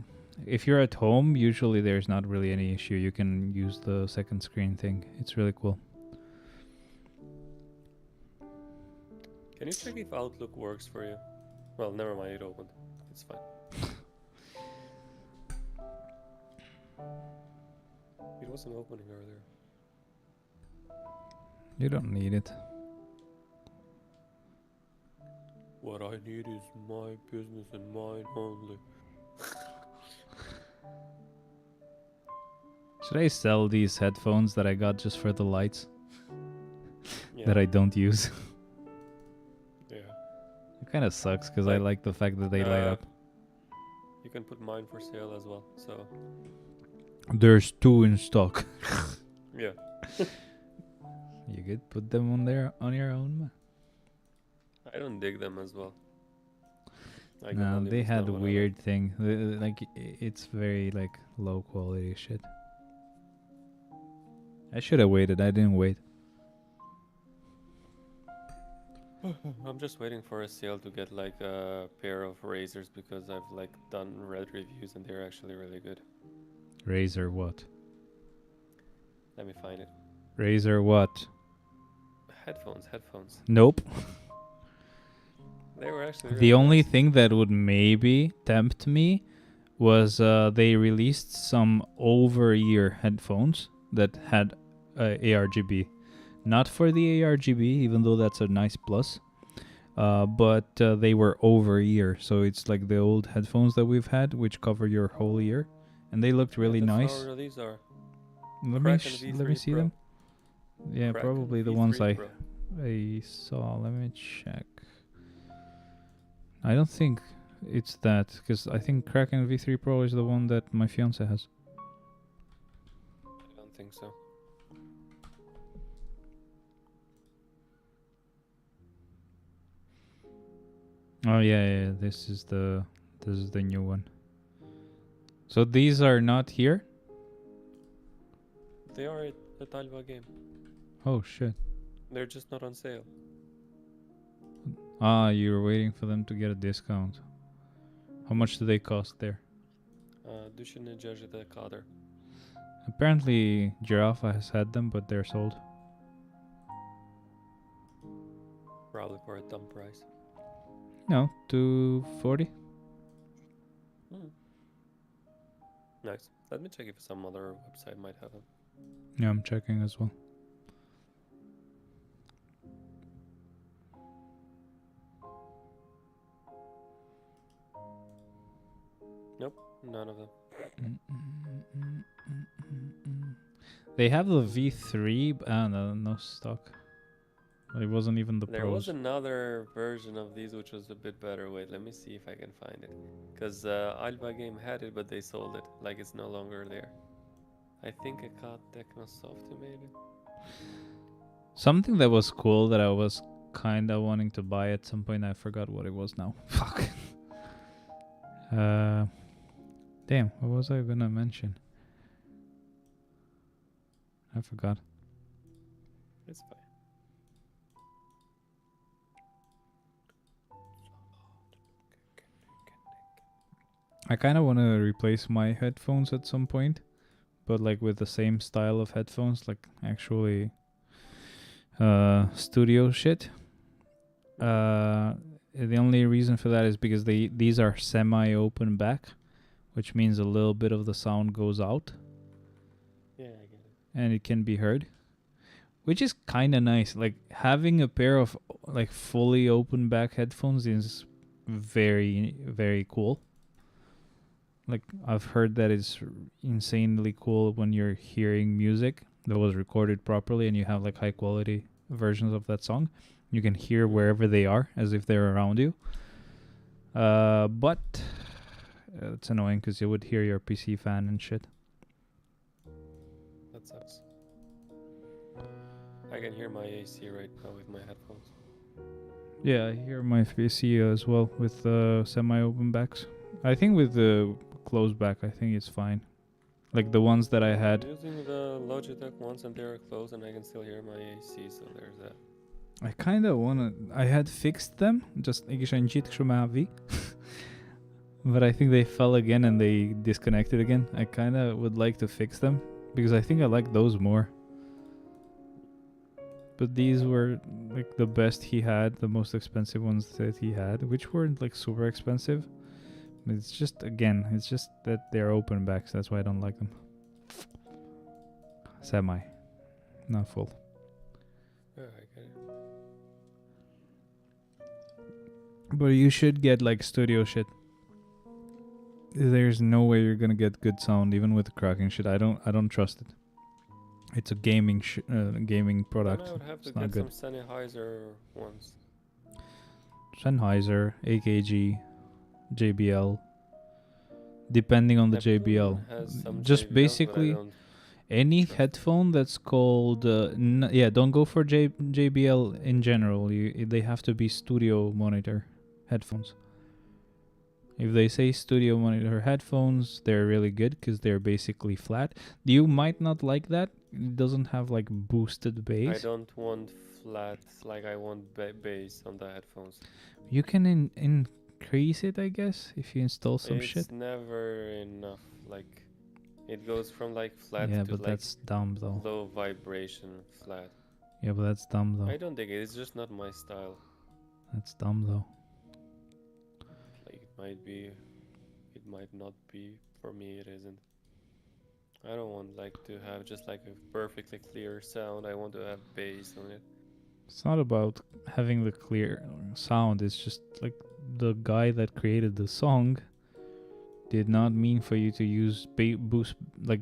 if you're at home, usually there's not really any issue. You can use the second screen thing. It's really cool. Can you check if Outlook works for you? Well, never mind. It opened. It's fine. It wasn't opening earlier. You don't need it. What I need is my business and mine only. Should I sell these headphones that I got just for the lights Yeah. that I don't use? Yeah. It kind of sucks because I Like, like the fact that they light up. You can put mine for sale as well. So There's 2 in stock. yeah. You could put them on your own. Man. I don't dig them as well. I can No, only they use had them a when I weird thing. Like it's very like low quality shit. I should have waited. I didn't wait. I'm just waiting for a sale to get like a pair of razors because I've like done red reviews and they're actually really good. Razer what? Let me find it. Razer what? Headphones. Nope. They were actually really The only nice. thing that would maybe tempt me was they released some over-ear headphones that had ARGB. Not for the ARGB, even though that's a nice plus. But they were over-ear, so it's like the old headphones that we've had, which cover your whole ear, and they looked really What the nice. flower these are? Let Kraken me V3 see Pro. them. Yeah, Kraken probably the V3 ones Pro. I saw. Let me check. I don't think it's that, because I think Kraken V3 Pro is the one that my fiance has. I don't think so. Oh yeah. This is the new one. So these are not here? They are at Alba game. Oh shit. They're just not on sale. Ah, you were waiting for them to get a discount. How much do they cost there? Düşünce kadar. Apparently Giraffe has had them, but they're sold. Probably for a dumb price. No, 240. Nice. Let me check if some other website might have them. Yeah, I'm checking as well. Nope, none of them. They have the V3, but no stock. It wasn't even the There Pros. was another version of these which was a bit better. Wait, let me see if I can find it. Because Alba Game had it, but they sold it. Like it's no longer there. I think it got Technosoft who made it. Something that was cool that I was kind of wanting to buy at some point. I forgot what it was now. Fuck. Damn, what was I gonna mention? I forgot. It's fine. I kind of want to replace my headphones at some point, but like with the same style of headphones, like actually studio shit. The only reason for that is because these are semi-open back, which means a little bit of the sound goes out. Yeah, I get it. And it can be heard, which is kind of nice. Like having a pair of like fully open back headphones is very, very cool. Like I've heard that it's insanely cool when you're hearing music that was recorded properly and you have like high quality versions of that song. You can hear wherever they are as if they're around you. But it's annoying because you would hear your PC fan and shit. That sucks. I can hear my AC right now with my headphones. Yeah, I hear my PC as well with semi-open backs. I think with the closed back, I think it's fine. Like the ones that I had. I'm using the Logitech ones and they're closed and I can still hear my AC, so there's that. I kind of wanna. I had fixed them, just but I think they fell again and they disconnected again. I kind of would like to fix them because I think I like those more. But these were like the best he had, the most expensive ones that he had, which weren't like super expensive. But it's just that they're open backs. That's why I don't like them. Semi, not full. Yeah, I get it. But you should get like studio shit. There's no way you're gonna get good sound even with the cracking shit. I don't trust it. It's a gaming product. Then I would have to It's not get good. some Sennheiser ones. Sennheiser, AKG, JBL. Depending on the Neptune has JBL. some Just JBLs, basically but I don't any trust it. headphone that's called don't go for JBL in general. They have to be studio monitor headphones. If they say studio monitor headphones, they're really good because they're basically flat. You might not like that. It doesn't have like boosted I bass. don't want flat, like I want bass on the headphones. You can increase it, I guess, if you install some It's shit. never enough. Like it goes from like flat Yeah, to but like that's dumb though. low vibration flat. Yeah, but that's dumb though. I don't think it's just not my style. That's dumb though. Like it might be, it might not be. For me, it isn't. I don't want like to have just like a perfectly clear sound. I want to have bass on it. It's not about having the clear sound. It's just like the guy that created the song did not mean for you to use bass I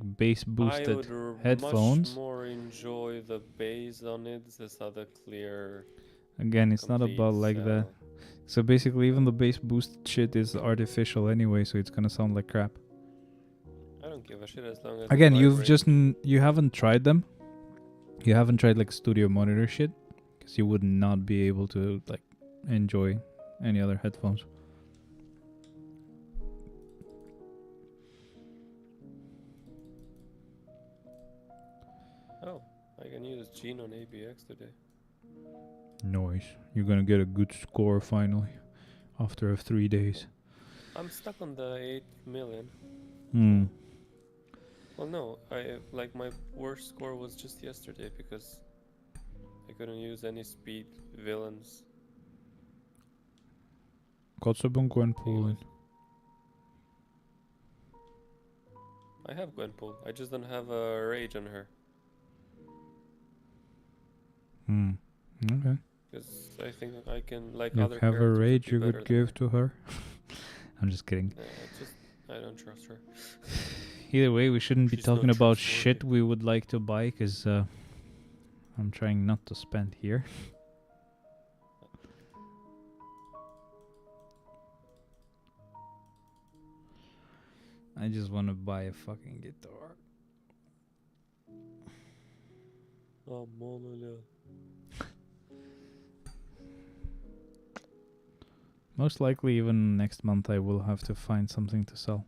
boosted would headphones. much more enjoy the bass on it. This other clear. Again, it's not complete about like that. sound. So basically, even the bass boost shit is artificial anyway, so it's gonna sound like crap. I don't give a shit as long as. Again, it you've vibrates. just you haven't tried them. You haven't tried like studio monitor shit, because you would not be able to like enjoy any other headphones. Oh, I can use Gene on ABX today. Nice. You're gonna get a good score finally after 3 days. I'm stuck on the 8 million. Hmm. Well, no, like my worst score was just yesterday because I couldn't use any speed villains. Kotzebue Gwenpool. I have Gwenpool. I just don't have a rage on her. Hmm. Okay. Because I think I can, like You other have a characters, rage would you be could better than give her. to her. I'm just kidding. I don't trust her. Either way, we shouldn't be She's not talking about trustworthy. shit we would like to buy, because I'm trying not to spend here. I just want to buy a fucking guitar. Oh, Mona. Most likely, even next month, I will have to find something to sell.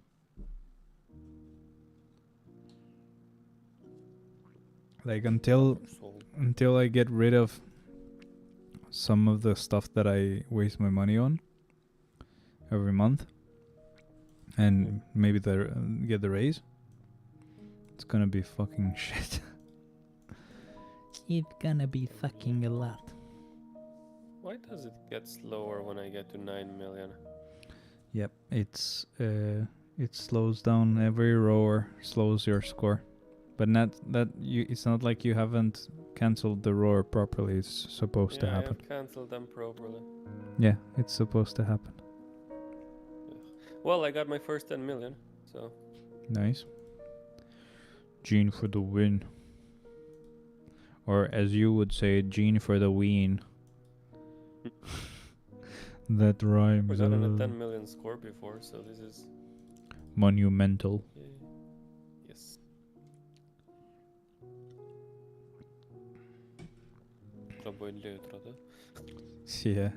Like until I get rid of some of the stuff that I waste my money on every month, and maybe get the raise, it's gonna be fucking shit. It's gonna be fucking a lot. Why does it get slower when I get to 9 million? Yep, it slows down every rower, slows your score, but not that you. It's not like you haven't cancelled the rower properly. It's supposed to happen. I have cancelled them properly. Yeah, it's supposed to happen. Well, I got my first 10 million, so Nice. Gene for the win. Or as you would say, Gene for the ween. That rhymes. we got on a 10 million score before, so this is monumental. Yes. Yeah.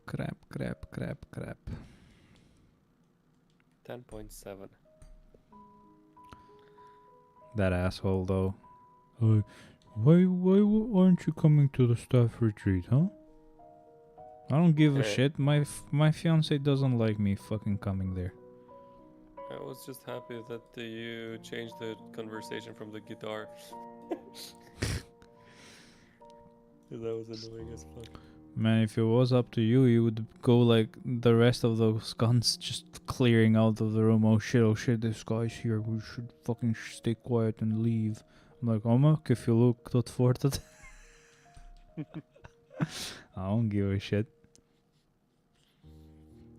Crap. 10.7. That asshole though. Why aren't you coming to the staff retreat, huh? I don't give a shit. My fiance doesn't like me fucking coming there. I was just happy that you changed the conversation from the guitar. That was annoying as fuck. Man, if it was up to you, you would go like the rest of those guns, just clearing out of the room. Oh shit, this guy's here. We should fucking stay quiet and leave. I'm like, Omak, if you look tot fortet. I don't give a shit.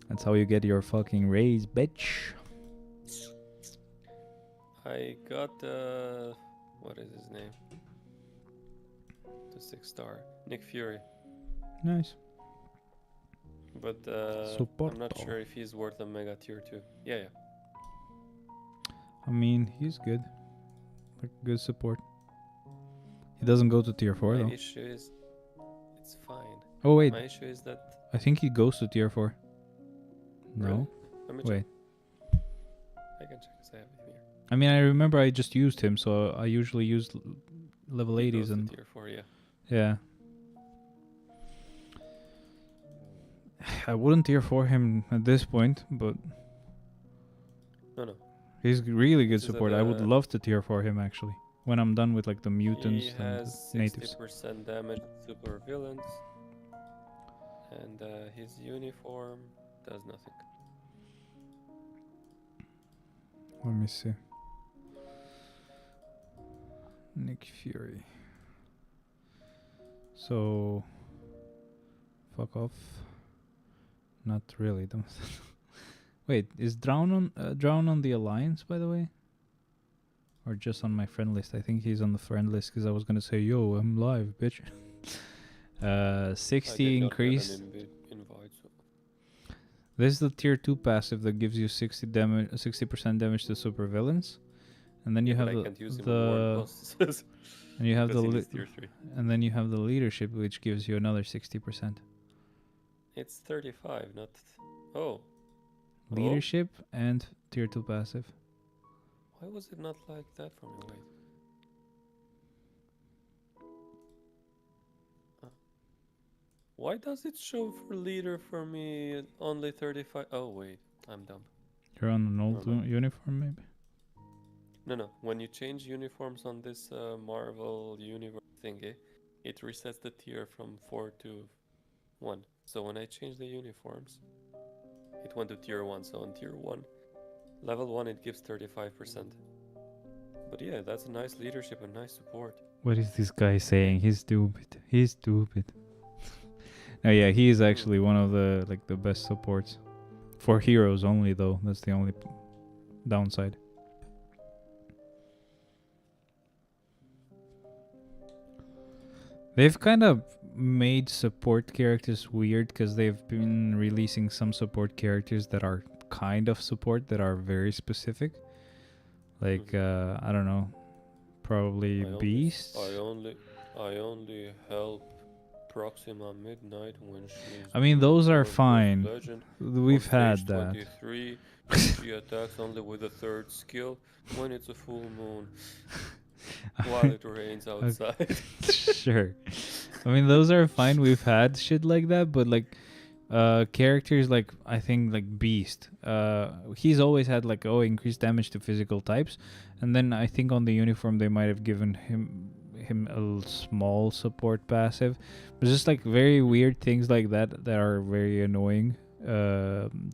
That's how you get your fucking raise, bitch. I got what is his name? The 6-star Nick Fury. Nice. But I'm not sure if he's worth a mega tier 2. Yeah. I mean, he's good. Like good support. He doesn't go to tier 4 though. My issue is it's fine. Oh wait. My issue is that I think he goes to tier 4. No. Really? Wait. I can check because I have it here. I mean, I remember I just used him, so I usually use level 80s and tier 4, yeah. Yeah. I wouldn't tier 4 him at this point, but No. he's really good support. I would love to tier 4 him actually. When I'm done with like the mutants he and has natives. 60% damage super villains. And his uniform does nothing. Let me see. Nick Fury. So fuck off. Not really. Wait, is Drown on the Alliance, by the way? Or just on my friend list? I think he's on the friend list because I was gonna say, yo, I'm live, bitch. 60 increase. This is the tier 2 passive that gives you 60% damage to super villains, And then you Yeah, but have I can't use him in warm costs. and you have Because the he needs tier 3. and then you have the leadership, which gives you another 60%. It's 35, not... Oh. Leadership and tier 2 passive. Why was it not like that for me? Wait. Why does it show for leader for me only 35? Oh, wait. I'm dumb. You're on an old Never mind. uniform, maybe? No. When you change uniforms on this Marvel Universe thingy, it resets the tier from 4 to 1. So when I change the uniforms, it went to tier 1. So on tier 1, level 1, it gives 35%. But yeah, that's a nice leadership and nice support. What is this guy saying? He's stupid. He's stupid. No, yeah, he is actually one of the the best supports. For heroes only, though. That's the only downside. They've kind of made support characters weird because they've been releasing some support characters that are kind of support that are very specific. Like, I don't know, probably Beast. I only help Proxima Midnight when she's... I mean, those are fine. Legend. We've On had stage that. 23, she attacks only with a third skill when it's a full moon while it rains outside. Sure. I mean, those are fine. We've had shit like that, but like characters like I think like Beast, he's always had like increased damage to physical types, and then I think on the uniform they might have given him a small support passive, but just like very weird things like that are very annoying.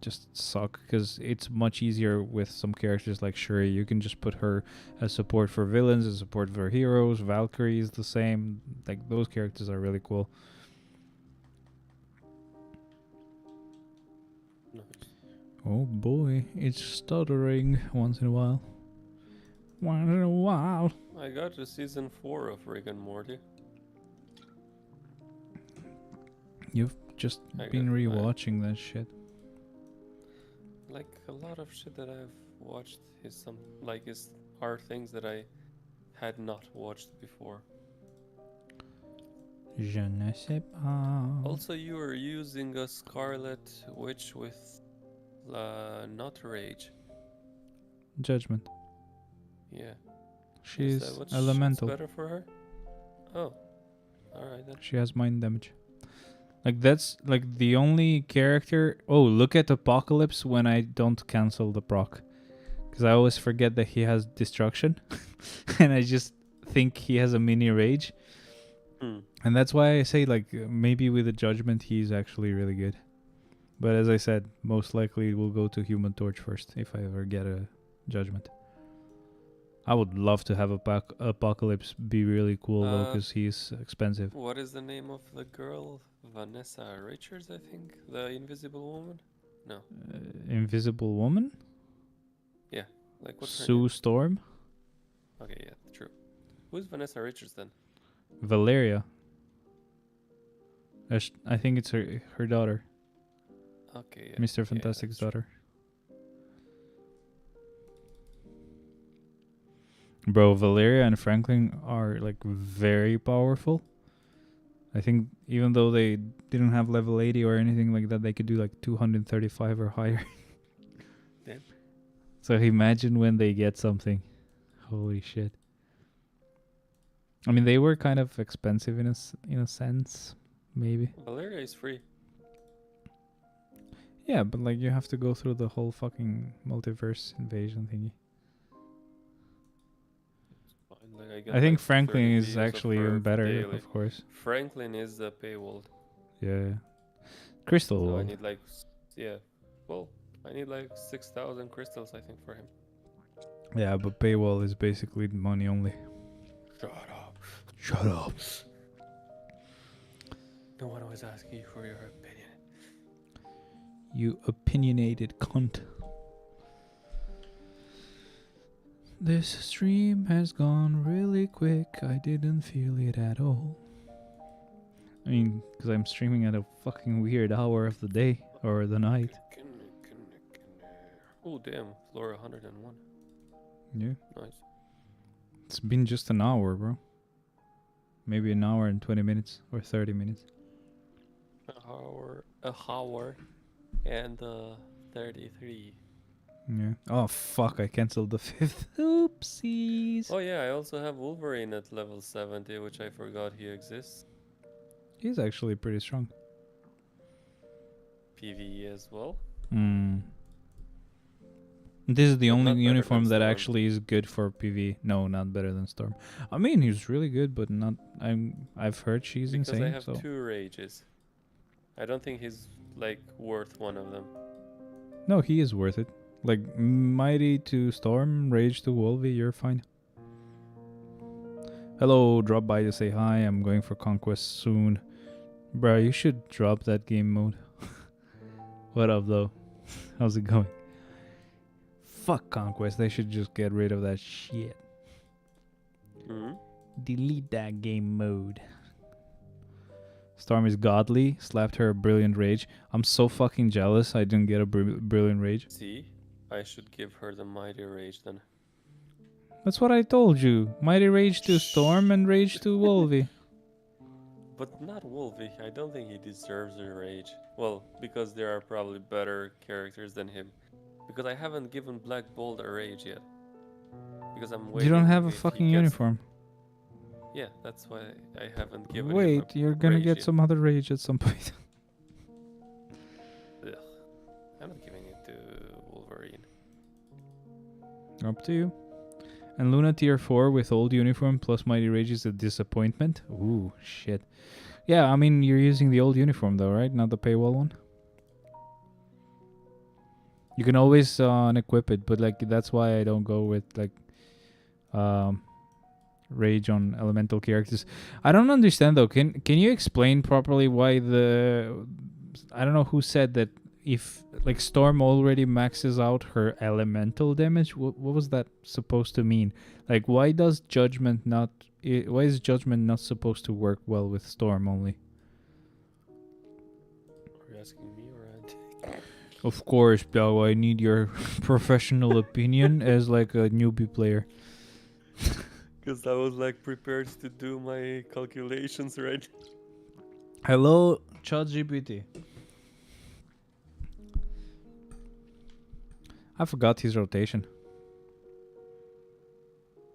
Just suck because it's much easier with some characters like Shuri. You can just put her as support for villains, as support for heroes. Valkyrie is the same. Like those characters are really cool. Nice. Oh boy, it's stuttering once in a while. Once in a while. I got to season 4 of Rick and Morty. You've just been rewatching that shit. Like a lot of shit that I've watched are things that I had not watched before. Je ne sais pas. Also, you are using a Scarlet Witch with not Rage. Judgment. Yeah. She's what's elemental. better for her? Oh. Alright then. She has mind damage. Like that's like the only character. Oh, look at Apocalypse when I don't cancel the proc. Because I always forget that he has destruction. And I just think he has a mini rage. And that's why I say like maybe with the judgment he's actually really good. But as I said, most likely we'll go to Human Torch first if I ever get a judgment. I would love to have Apocalypse be really cool though, because he's expensive. What is the name of the girl? Vanessa Richards, I think? The Invisible Woman? No. Invisible Woman? Yeah. Like what's her Sue name? Storm? Okay, yeah, true. Who's Vanessa Richards then? Valeria. I think it's her daughter. Okay, yeah. Mr. Fantastic's daughter. Bro, Valeria and Franklin are like very powerful. I think even though they didn't have level 80 or anything like that, they could do like 235 or higher. Damn. So imagine when they get something. Holy shit. I mean, they were kind of expensive in a sense, maybe. Valeria is free. Yeah, but like you have to go through the whole fucking multiverse invasion thingy. Like, I think like Franklin 30 is videos actually of her even better, daily. of course. Franklin is the paywall. Yeah. Crystal So I World. need I need like 6,000 crystals, I think, for him. Yeah, but paywall is basically money only. Shut up. Shut up. No one was asking you for your opinion. You opinionated cunt. This stream has gone really quick. I didn't feel it at all. I mean, because I'm streaming at a fucking weird hour of the day or the night. Oh, damn. Floor 101. Yeah. Nice. It's been just an hour, bro. Maybe an hour and 20 minutes or 30 minutes. A hour, and 33. Yeah. Oh, fuck. I canceled the 5th. Oopsies. Oh yeah, I also have Wolverine at level 70, which I forgot he exists. He's actually pretty strong. PvE as well. Hmm. This is the But only not better uniform than that Storm. actually is good for PV. No, not better than Storm. I mean, he's really good, but not. I've heard she's Because I insane. have So 2 rages. I don't think he's like worth one of them. no, he is worth it. Like Mighty to Storm, Rage to Wolvie, you're fine. Hello, drop by to say hi. I'm going for Conquest soon. Bruh, you should drop that game mode. What up, though? How's it going? Fuck Conquest. They should just get rid of that shit. Hmm. Delete that game mode. Storm is godly. Slapped her a brilliant rage. I'm so fucking jealous I didn't get a brilliant rage. See, I should give her the mighty rage then. That's what I told you. Mighty rage to Storm and rage to Wolvie. But not Wolvie. I don't think he deserves a rage. Well, because there are probably better characters than him. Because I haven't given Black Bolt a rage yet. Because I'm waiting. You don't have a if he fucking gets- uniform. Yeah, that's why I haven't given him Wait, a you're gonna rage get yet. some other rage at some point. Ugh. I'm not giving it to Wolverine. Up to you. And Luna tier 4 with old uniform plus mighty rage is a disappointment. Ooh, shit. Yeah, I mean, you're using the old uniform though, right? Not the paywall one? You can always unequip it, but like that's why I don't go with like rage on elemental characters. I don't understand though. Can you explain properly why the I don't know who said that if like Storm already maxes out her elemental damage, what was that supposed to mean? Like why does Judgment not why is Judgment not supposed to work well with Storm only? Are you asking me or Andy? Of course, Blau, I need your professional opinion as like a newbie player. Because I was like prepared to do my calculations right. Hello, ChatGPT. I forgot his rotation.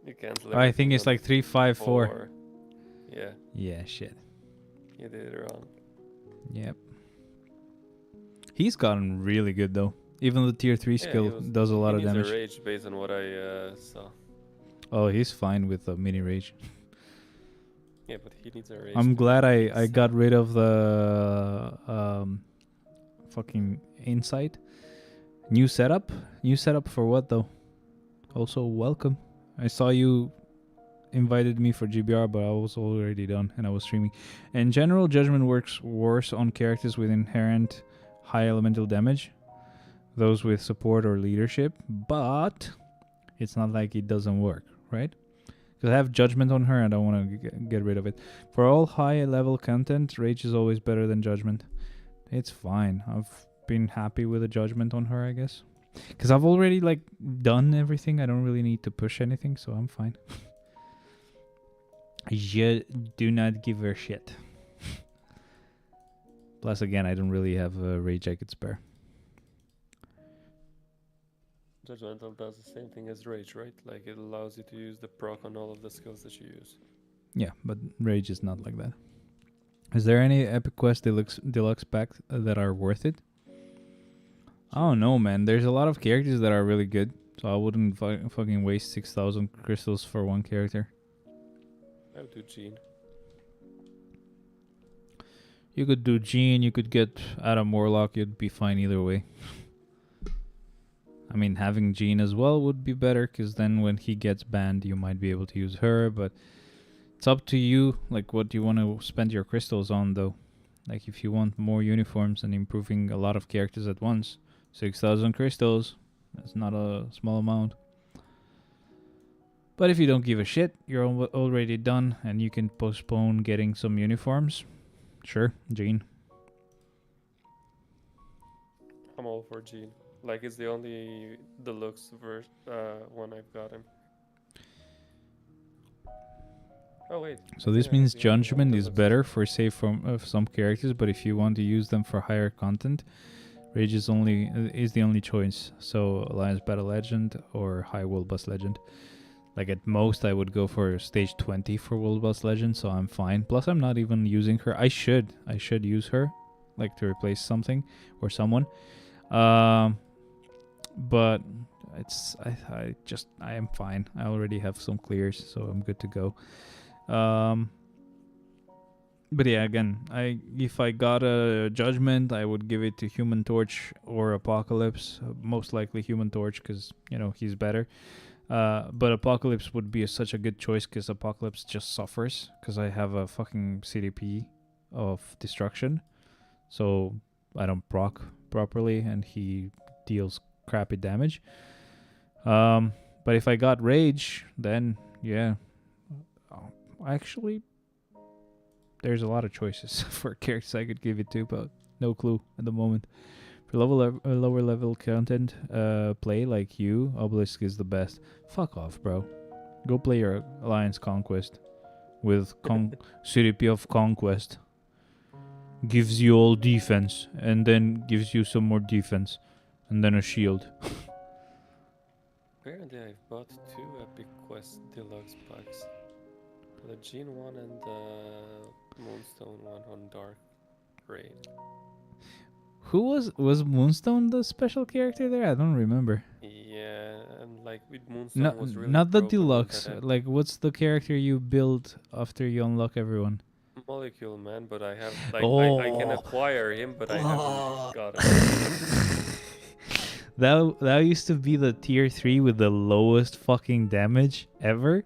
You cancel I think everything it's on like 3-5-4. 4. Yeah, Yeah, shit. you did it wrong. Yep. He's gotten really good though. Even the tier 3 Yeah, skill he does a lot of He needs damage. a rage based on what I saw. Oh, he's fine with the mini rage. Yeah, but he needs a rage. I'm to glad I fix got rid of the fucking insight. New setup? New setup for what though? Also, welcome. I saw you invited me for GBR, but I was already done and I was streaming. In general, Judgment works worse on characters with inherent high elemental damage, those with support or leadership, but it's not like it doesn't work, right? Because I have Judgment on her and I want to get rid of it. For all high level content, Rage is always better than Judgment. It's fine. I've been happy with the Judgment on her, I guess. Because I've already like done everything. I don't really need to push anything, so I'm fine. You do not give her shit. Plus, again, I don't really have a rage I could spare. Judgmental does the same thing as rage, right? Like it allows you to use the proc on all of the skills that you use. Yeah, but rage is not like that. Is there any Epic Quest deluxe packs that are worth it? I don't know, man. There's a lot of characters that are really good, so I wouldn't fucking waste 6,000 crystals for one character. I would do Jean. You could do Jean, you could get Adam Warlock, you'd be fine either way. I mean, having Jean as well would be better, because then when he gets banned, you might be able to use her, but it's up to you, like, what you want to spend your crystals on, though. Like, if you want more uniforms and improving a lot of characters at once, 6,000 crystals, that's not a small amount. But if you don't give a shit, you're already done, and you can postpone getting some uniforms. Sure, Jean. I'm all for Jean. Like it's the only deluxe one I've gotten. Oh wait. So I this think I means have the only one judgment that is looks better good. for save from some characters, but if you want to use them for higher content, rage is the only choice. So Alliance Battle Legend or High World Bus Legend. Like at most, I would go for stage 20 for World Bus Legend, so I'm fine. Plus, I'm not even using her. I should use her, like to replace something or someone. But I am fine. I already have some clears, so I'm good to go. But yeah, again, if I got a judgment, I would give it to Human Torch or Apocalypse. Most likely Human Torch, because he's better. But Apocalypse would be such a good choice because Apocalypse just suffers because I have a fucking CDP of destruction, so I don't proc properly, and he deals crappy damage. But if I got Rage, then yeah, actually, there's a lot of choices for characters I could give it to, but no clue at the moment. For lower level content play like you, Obelisk is the best. Fuck off, bro. Go play your Alliance Conquest with CDP of Conquest. Gives you all defense, and then gives you some more defense, and then a shield. Apparently, I've bought 2 Epic Quest Deluxe packs. The Gene one and the Moonstone one on Dark Rain. Who was Moonstone the special character there? I don't remember. Yeah, and like with Moonstone Not was really not the broken with deluxe. that Like, what's the character you build after you unlock everyone? Molecule Man, but I have like I can Oh. acquire him, but I haven't got him. That used to be the tier 3 with the lowest fucking damage ever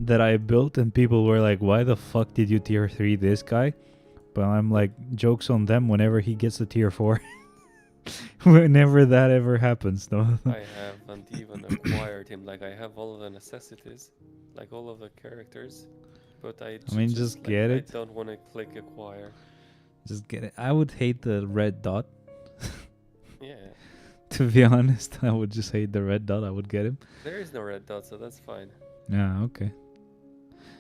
that I built, and people were like, why the fuck did you tier 3 this guy? But I'm like, jokes on them whenever he gets a tier 4. Whenever that ever happens, though. I haven't even acquired him. Like I have all of the necessities, like all of the characters, but I mean, just get it. I don't want to click acquire. Just get it. I would hate the red dot. Yeah. To be honest, I would just hate the red dot. I would get him. There is no red dot, so that's fine. Yeah, okay.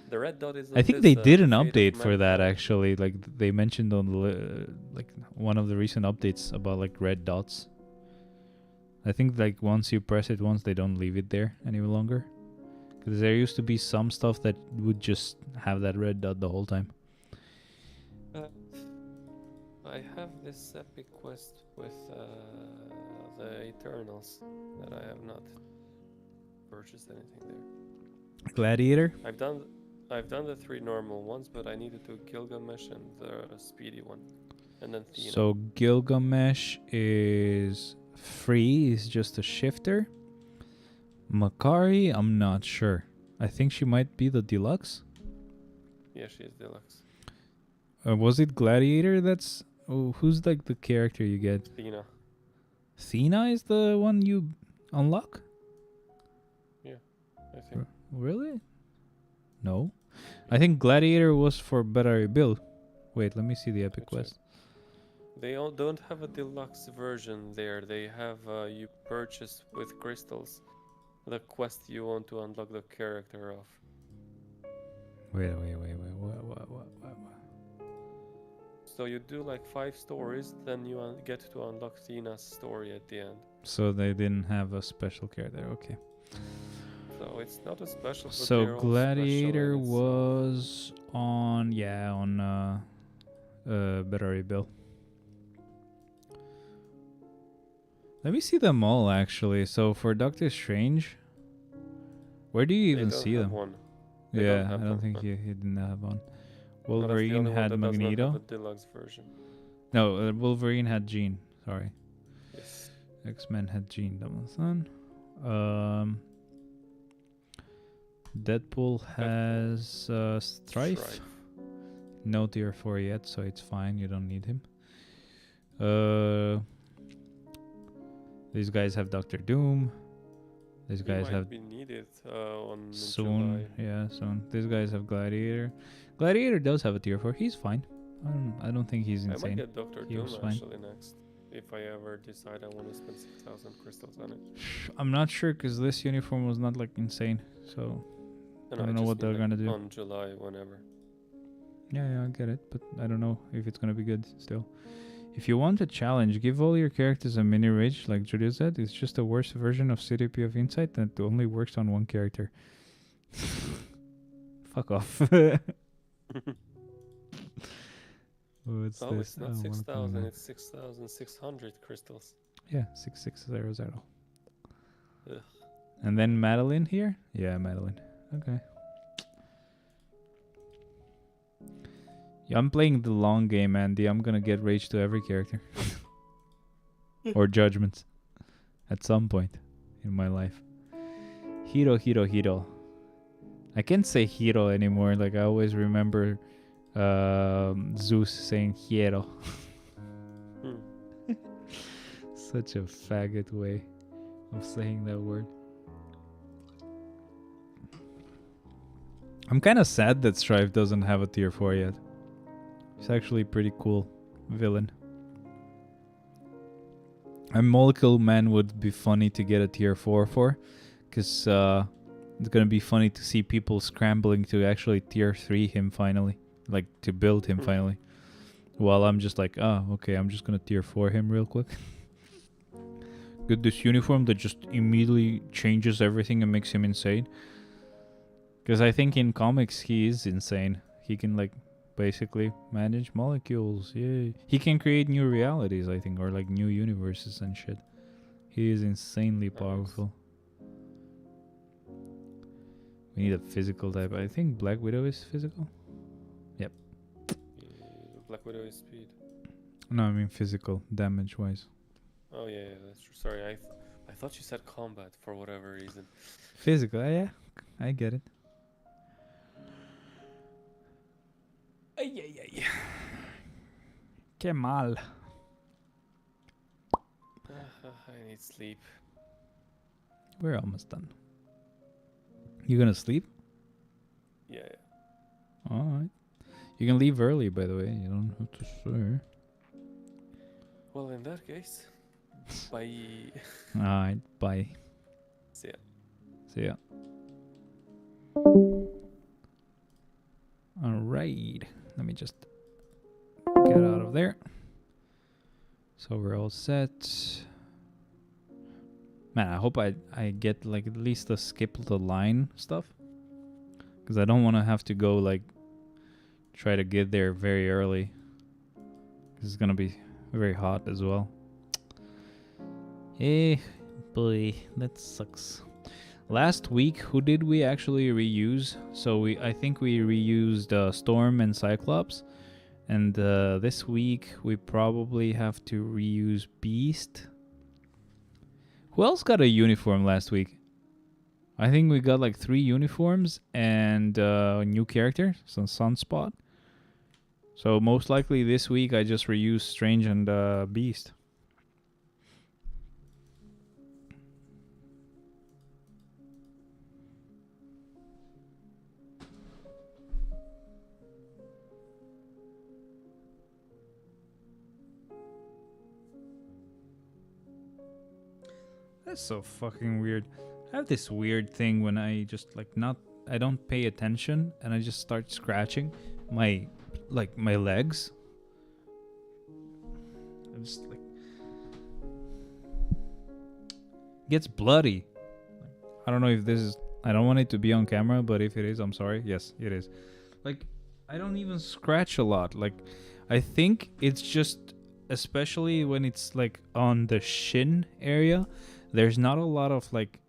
The red dot is. I think they did an Fate of update for that Mankind. actually. Like they mentioned on the like one of the recent updates about like red dots. I think like once you press it once, they don't leave it there any longer. Because there used to be some stuff that would just have that red dot the whole time. I have this epic quest with the Eternals that I have not purchased anything there. Gladiator? I've done the 3 normal ones, but I needed to Gilgamesh and the speedy one, and then Thena. So Gilgamesh is free. Is just a shifter. Makari, I'm not sure. I think she might be the deluxe. Yeah, she is deluxe. Was it Gladiator? That's who's like the character you get? Thena. Thena is the one you unlock? I think. Really? No. I think Gladiator was for better build. Wait, let me see the epic quest. They all don't have a deluxe version there. They have you purchase with crystals the quest you want to unlock the character of. Wait. What? So you do like 5 stories, then you get to unlock Thena's story at the end. So they didn't have a special character. Okay. So it's not a special. But So they're all Gladiator special in was on better rebuild. Let me see them all actually. So for Doctor Strange, where do you even see them? One. Yeah, I don't think he didn't have one. Wolverine had Magneto. Have a deluxe version. No, Wolverine had Jean. Sorry. Yes. X-Men had Jean. That was done. Deadpool has Strife. No tier 4 yet, so it's fine. You don't need him. These guys have Doctor Doom. These guys have be needed on soon. July. Yeah, soon. These guys have Gladiator. Gladiator does have a tier 4. He's fine. I don't think he's I insane. might get Doctor He Doom was fine. actually next. If I ever decide I want to spend 6,000 crystals on it. I'm not sure because this uniform was not like insane. So And I don't know just what they're mean, gonna do. on July, whenever. Yeah, I get it, but I don't know if it's gonna be good still. If you want a challenge, give all your characters a mini rage, like Julia said. It's just a worse version of CDP of Insight that only works on one character. Fuck off. What's Oh, this? it's not Oh, 6,000, welcome. it's 6,600 crystals. Yeah, 6600. Ugh. And then Madeline here? Yeah, Madeline. Okay. Yeah, I'm playing the long game, Andy. I'm gonna get rage to every character. Or judgments. At some point in my life. Hiro. I can't say Hiro anymore. Like, I always remember Zeus saying Hiro. Such a faggot way of saying that word. I'm kind of sad that Strife doesn't have a tier 4 yet. He's actually a pretty cool villain. A Molecule Man would be funny to get a tier 4 for. Because it's going to be funny to see people scrambling to actually tier 3 him finally. Like, to build him finally. While I'm just like, oh, okay, I'm just going to tier 4 him real quick. Get this uniform that just immediately changes everything and makes him insane. Because I think in comics he is insane. He can, like, basically manage molecules. Yeah, he can create new realities, I think, or like new universes and shit. He is insanely powerful. We need a physical type. I think Black Widow is physical. Yep. Black Widow is speed. No, I mean physical, damage wise. Oh yeah, that's true. Sorry, I thought you said combat for whatever reason. Physical, yeah, I get it. Ay. Qué mal. I need sleep. We're almost done. You gonna sleep? Yeah. Alright. You can leave early, by the way. You don't have to swear. Well, in that case, bye. Alright, bye. See ya. See ya. Alright. Let me just get out of there. So we're all set. Man, I hope I get like at least the skip the line stuff. Because I don't want to have to go like try to get there very early. Because it's going to be very hot as well. Eh, boy, that sucks. Last week, who did we actually reuse? So I think we reused Storm and Cyclops. And this week, we probably have to reuse Beast. Who else got a uniform last week? I think we got like 3 uniforms and a new character, some Sunspot. So most likely this week I just reuse Strange and Beast. That's so fucking weird. I have this weird thing when I just I don't pay attention and I just start scratching my legs. I'm just like gets bloody. I don't know if this is, I don't want it to be on camera, but if it is, I'm sorry. Yes, it is. Like, I don't even scratch a lot. Like, I think it's just, especially when it's like on the shin area, there's not a lot of like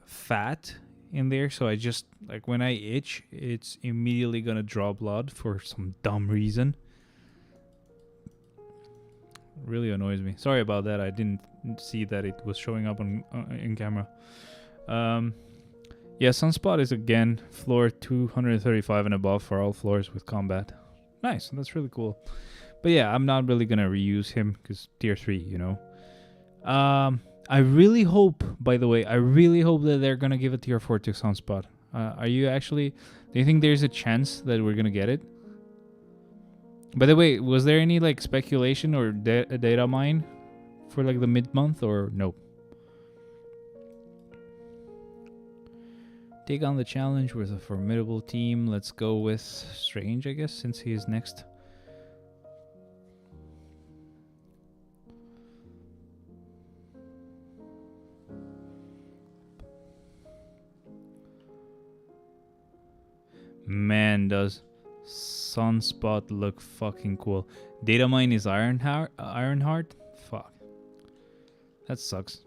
fat in there, so I just like when I itch, it's immediately gonna draw blood for some dumb reason. Really annoys me. Sorry about that. I didn't see that it was showing up on in camera. Yeah, Sunspot is again floor 235 and above for all floors with combat. Nice, that's really cool. But yeah, I'm not really gonna reuse him because tier 3, you know. I really hope, by the way, that they're gonna give a tier 4 to Sunspot. Do you think there's a chance that we're gonna get it? By the way, was there any like speculation or data mine for like the mid-month or no? Take on the challenge with a formidable team. Let's go with Strange, I guess, since he is next. Man, does Sunspot look fucking cool. Datamine is Ironheart? Fuck. That sucks.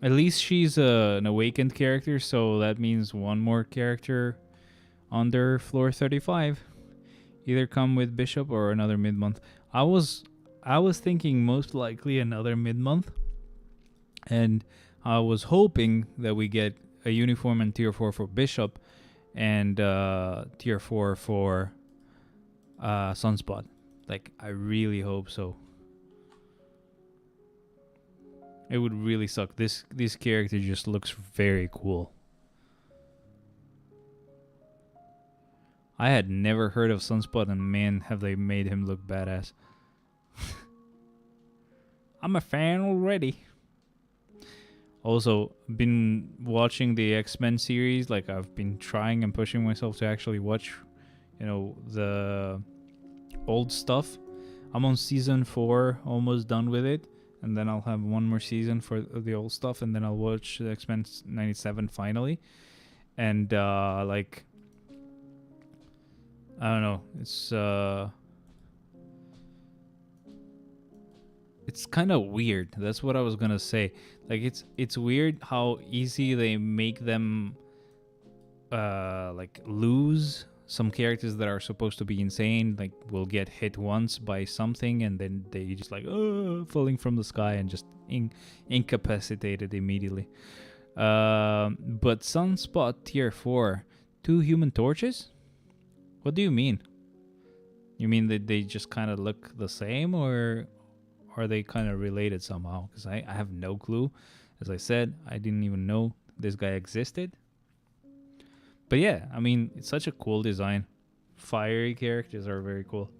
At least she's an awakened character, so that means one more character under floor 35. Either come with Bishop or another mid-month. I was thinking most likely another mid-month. And I was hoping that we get a uniform and tier 4 for Bishop and tier 4 for Sunspot. Like, I really hope so. It would really suck. This character just looks very cool. I had never heard of Sunspot, and man, have they made him look badass. I'm a fan already. Also, been watching the X-Men series. Like, I've been trying and pushing myself to actually watch, the old stuff. I'm on season 4, almost done with it. And then I'll have one more season for the old stuff. And then I'll watch the X-Men 97 finally. And, I don't know. It's kind of weird. That's what I was gonna say. Like, it's weird how easy they make them lose some characters that are supposed to be insane. Like, will get hit once by something and then they just falling from the sky and just incapacitated immediately. But Sunspot tier 4, 2 Human Torches? What do you mean? You mean that they just kind of look the same, or are they kind of related somehow? Because I have no clue. As I said, I didn't even know this guy existed. But yeah, I mean, it's such a cool design. Fiery characters are very cool.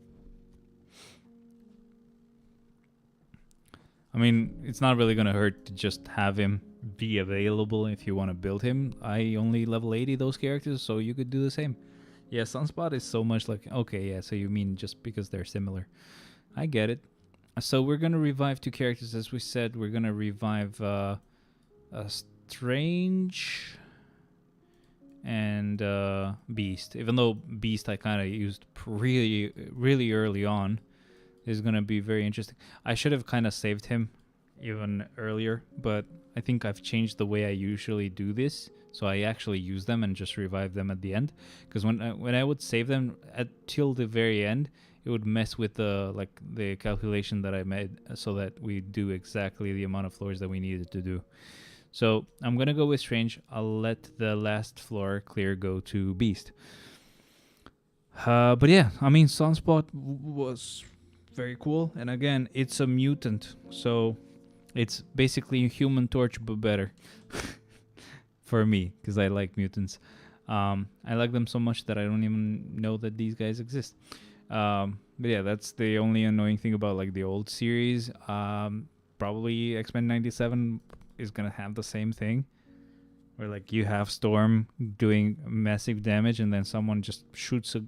I mean, it's not really going to hurt to just have him be available if you want to build him. I only level 80 those characters, so you could do the same. Yeah, Sunspot is so much like... Okay, yeah, so you mean just because they're similar. I get it. So we're going to revive 2 characters. As we said, we're going to revive Strange and Beast. Even though Beast I kind of used really, really early on. Is going to be very interesting. I should have kind of saved him even earlier, but I think I've changed the way I usually do this. So I actually use them and just revive them at the end. Because when I would save them till the very end, it would mess with the calculation that I made so that we do exactly the amount of floors that we needed to do. So I'm going to go with Strange. I'll let the last floor clear go to Beast. But yeah, I mean, Sunspot was very cool. And again, it's a mutant. So it's basically a Human Torch, but better. For me, because I like mutants. I like them so much that I don't even know that these guys exist. But yeah, that's the only annoying thing about like the old series. Probably X-Men 97 is gonna have the same thing, where like you have Storm doing massive damage and then someone just shoots a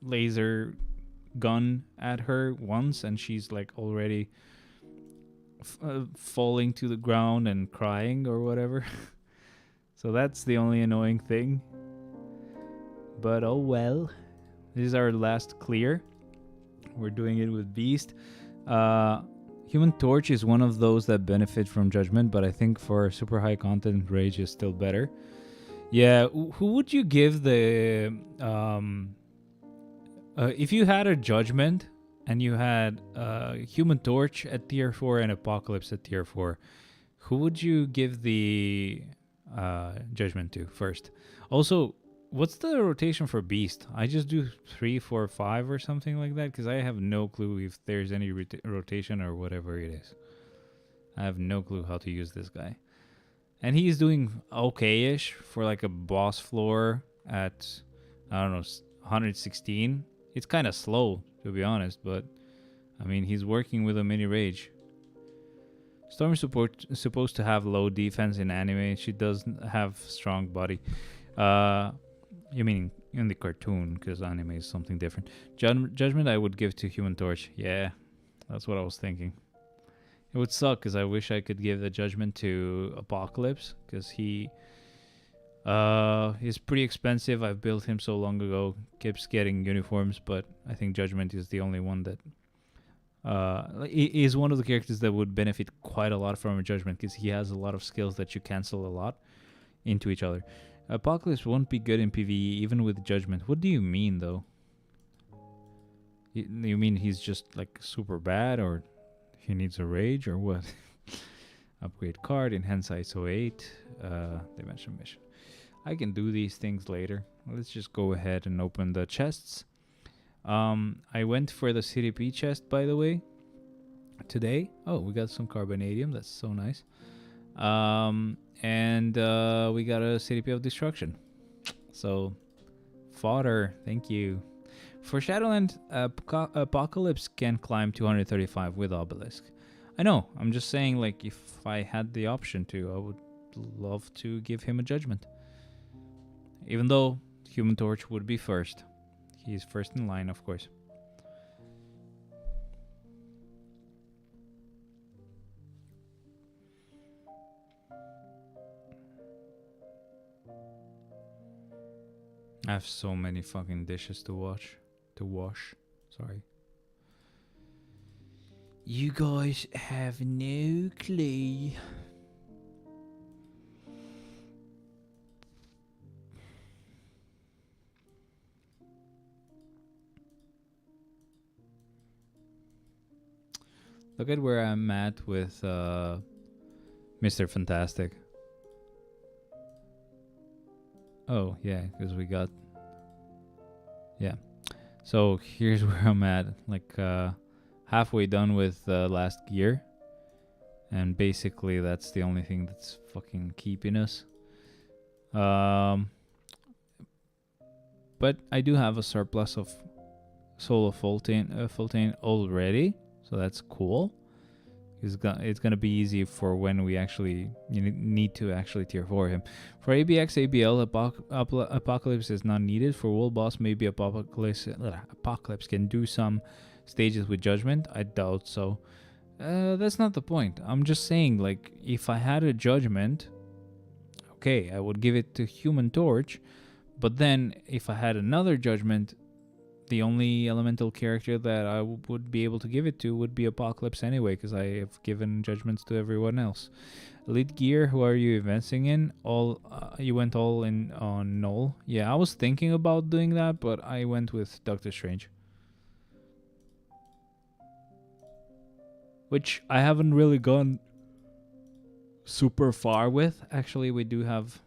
laser gun at her once and she's like already falling to the ground and crying or whatever. So that's the only annoying thing. But oh well. This is our last clear. We're doing it with Beast. Human Torch is one of those that benefit from Judgment, but I think for super high content, Rage is still better. Yeah, who would you give the... if you had a Judgment and you had Human Torch at tier 4 and Apocalypse at tier 4, who would you give the Judgment to first? Also, what's the rotation for Beast? I just do 3, 4, 5 or something like that because I have no clue if there's any rotation or whatever it is. I have no clue how to use this guy. And he's doing okay-ish for like a boss floor at, I don't know, 116. It's kind of slow, to be honest, but I mean, he's working with a mini rage. Storm is supposed to have low defense in anime. She doesn't have strong body. You mean in the cartoon, because anime is something different. Judgment I would give to Human Torch. Yeah, that's what I was thinking. It would suck because I wish I could give the judgment to Apocalypse, because he's pretty expensive. I've built him so long ago. Keeps getting uniforms, but I think Judgment is the only one that is one of the characters that would benefit quite a lot from a Judgment, because he has a lot of skills that you cancel a lot into each other. Apocalypse won't be good in PvE even with Judgment. What do you mean though? You mean he's just like super bad, or he needs a rage, or what? Upgrade card, enhance ISO 8, dimension mission. I can do these things later. Let's just go ahead and open the chests. I went for the CDP chest, by the way, today. Oh, we got some carbonadium. That's so nice. And we got a CDP of destruction. So, fodder. Thank you. For Shadowland, Apocalypse can climb 235 with Obelisk. I know. I'm just saying, like, if I had the option to, I would love to give him a judgment. Even though Human Torch would be first. He's first in line, of course. I have so many fucking dishes to wash. Sorry. You guys have no clue. Look at where I'm at with Mr. Fantastic. Oh, yeah, because we got... Yeah. So here's where I'm at. Like, halfway done with last gear. And basically that's the only thing that's fucking keeping us. But I do have a surplus of Soul of Fultane already. So that's cool. It's gonna be easy for when we actually need to actually tier 4 him. For ABX ABL, Apocalypse is not needed. For World Boss, maybe Apocalypse can do some stages with Judgment. I doubt so. That's not the point. I'm just saying, like, if I had a Judgment, okay, I would give it to Human Torch. But then if I had another Judgment, the only elemental character that I would be able to give it to would be Apocalypse anyway, because I have given judgments to everyone else. Elite Gear, who are you advancing in? You went all in on Null. Yeah, I was thinking about doing that, but I went with Doctor Strange. Which I haven't really gone super far with. Actually, we do have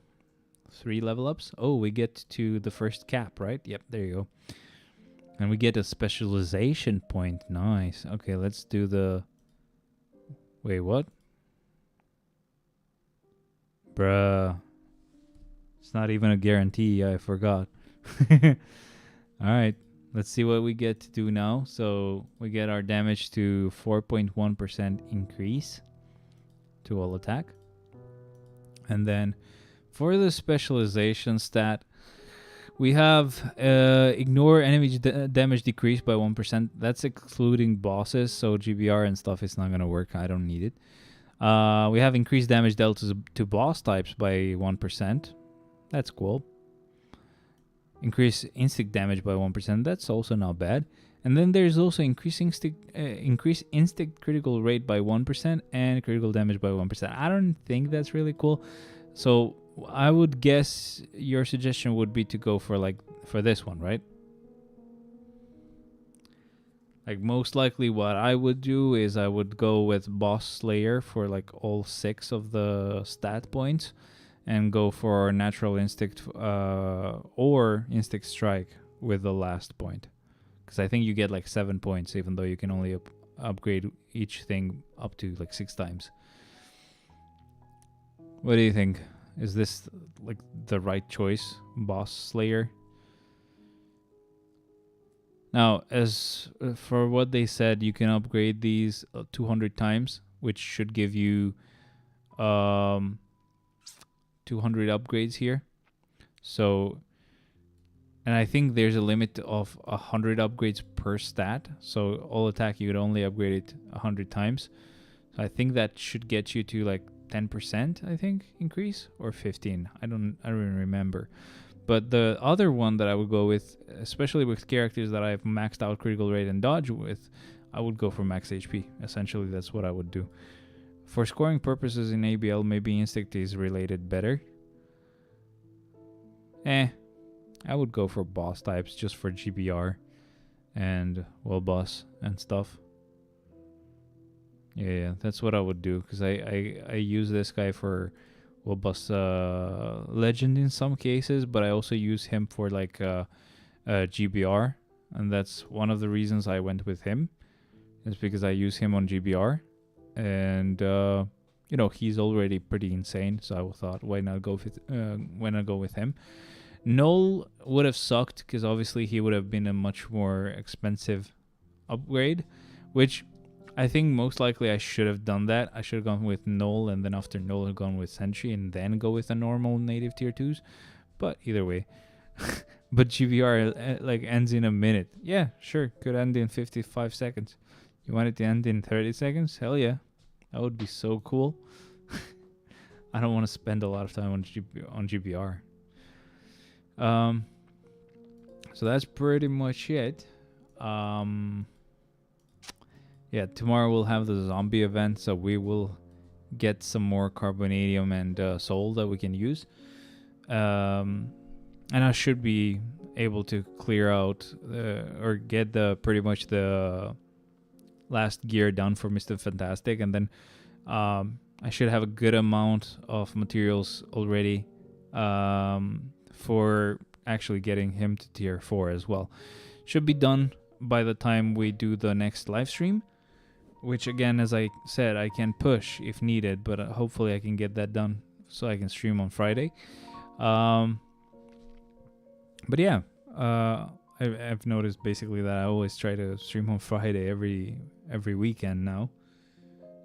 3 level ups. Oh, we get to the first cap, right? Yep, there you go. And we get a specialization point. Nice. Okay, let's do the... Wait, what? Bruh. It's not even a guarantee. I forgot. Alright. Let's see what we get to do now. So we get our damage to 4.1% increase to all attack. And then for the specialization stat, we have ignore enemy damage decrease by 1%. That's excluding bosses, so GBR and stuff is not going to work. I don't need it. We have increased damage dealt to boss types by 1%. That's cool. Increase instinct damage by 1%. That's also not bad. And then there's also increase instinct critical rate by 1% and critical damage by 1%. I don't think that's really cool. So I would guess your suggestion would be to go for this one, right? Like, most likely what I would do is I would go with Boss Slayer for like all 6 of the stat points and go for Natural Instinct or Instinct Strike with the last point. Because I think you get like 7 points even though you can only upgrade each thing up to like 6 times. What do you think? Is this like the right choice, Boss Slayer? Now, as for what they said, you can upgrade these 200 times which should give you 200 upgrades here. So, and I think there's a limit of 100 upgrades per stat. So all attack, you could only upgrade it 100 times. So I think that should get you to like 10%, I think, increase, or 15. I don't even remember. But the other one that I would go with, especially with characters that I've maxed out critical rate and dodge with, I would go for max HP. Essentially, that's what I would do. For scoring purposes in ABL, maybe Instinct is related better. I would go for boss types just for GBR and, well, boss and stuff. Yeah, that's what I would do, because I use this guy for, well, boss legend in some cases, but I also use him for like GBR, and that's one of the reasons I went with him. Is because I use him on GBR, and you know, he's already pretty insane, so I thought, why not go with him? Null would have sucked, because obviously he would have been a much more expensive upgrade, which I think most likely I should have done that. I should have gone with Null, and then after Null I've gone with Sentry, and then go with the normal native tier 2s. But either way. But GBR like ends in a minute. Yeah, sure, could end in 55 seconds. You want it to end in 30 seconds? Hell yeah. That would be so cool. I don't want to spend a lot of time on GBR. So that's pretty much it. Yeah, tomorrow we'll have the zombie event, so we will get some more carbonadium and soul that we can use. And I should be able to clear out or get pretty much the last gear done for Mr. Fantastic, and then I should have a good amount of materials already for actually getting him to tier 4 as well. Should be done by the time we do the next live stream, which again, as I said, I can push if needed, but hopefully I can get that done so I can stream on Friday. But yeah, I've noticed basically that I always try to stream on Friday every weekend now,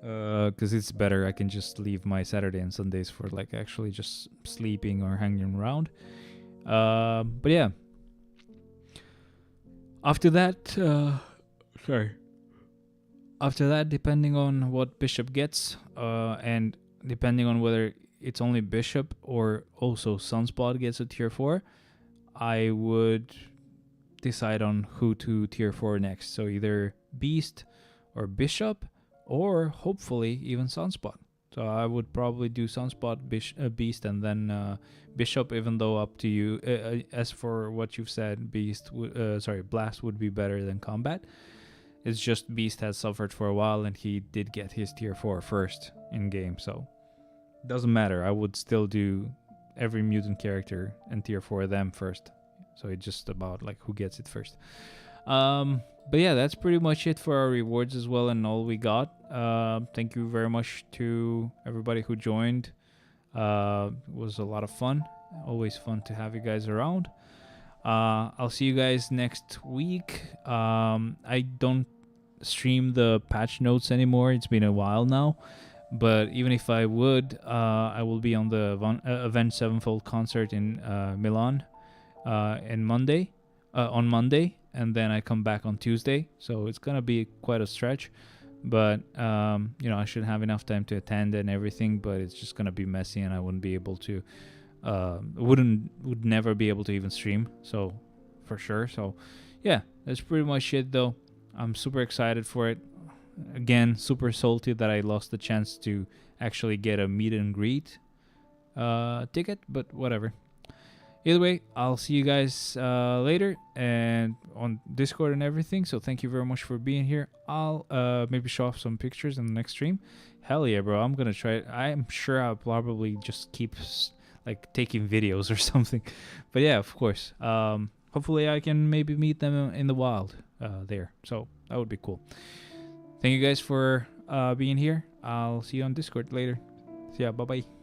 because it's better. I can just leave my Saturday and Sundays for like actually just sleeping or hanging around. But yeah, after that, after that, depending on what Bishop gets, and depending on whether it's only Bishop or also Sunspot gets a tier 4, I would decide on who to tier 4 next. So either Beast or Bishop, or hopefully even Sunspot. So I would probably do Sunspot, Beast, and then Bishop, even though up to you. As for what you've said, Blast would be better than Combat. It's just Beast has suffered for a while, and he did get his tier 4 first in game, so doesn't matter. I would still do every mutant character and tier 4 them first. So it's just about like who gets it first. But yeah, that's pretty much it for our rewards as well, and all we got. Thank you very much to everybody who joined. It was a lot of fun. Always fun to have you guys around. I'll see you guys next week. I don't stream the patch notes anymore. It's been a while now. But even if I would, I will be on the Avenged Sevenfold concert in Milan on Monday, and then I come back on Tuesday. So it's gonna be quite a stretch. But you know, I should have enough time to attend and everything. But it's just gonna be messy, and I wouldn't be able to. Would never be able to even stream, so for sure. So yeah, that's pretty much it though. I'm super excited for it. Again, super salty that I lost the chance to actually get a meet and greet ticket, but whatever. Either way, I'll see you guys later and on Discord and everything. So thank you very much for being here. I'll maybe show off some pictures in the next stream. Hell yeah, bro, I'm gonna try it. I'm sure I'll probably just keep like taking videos or something, but yeah, of course. Hopefully I can maybe meet them in the wild there, so that would be cool. Thank you guys for being here. I'll see you on Discord later. See ya, bye bye.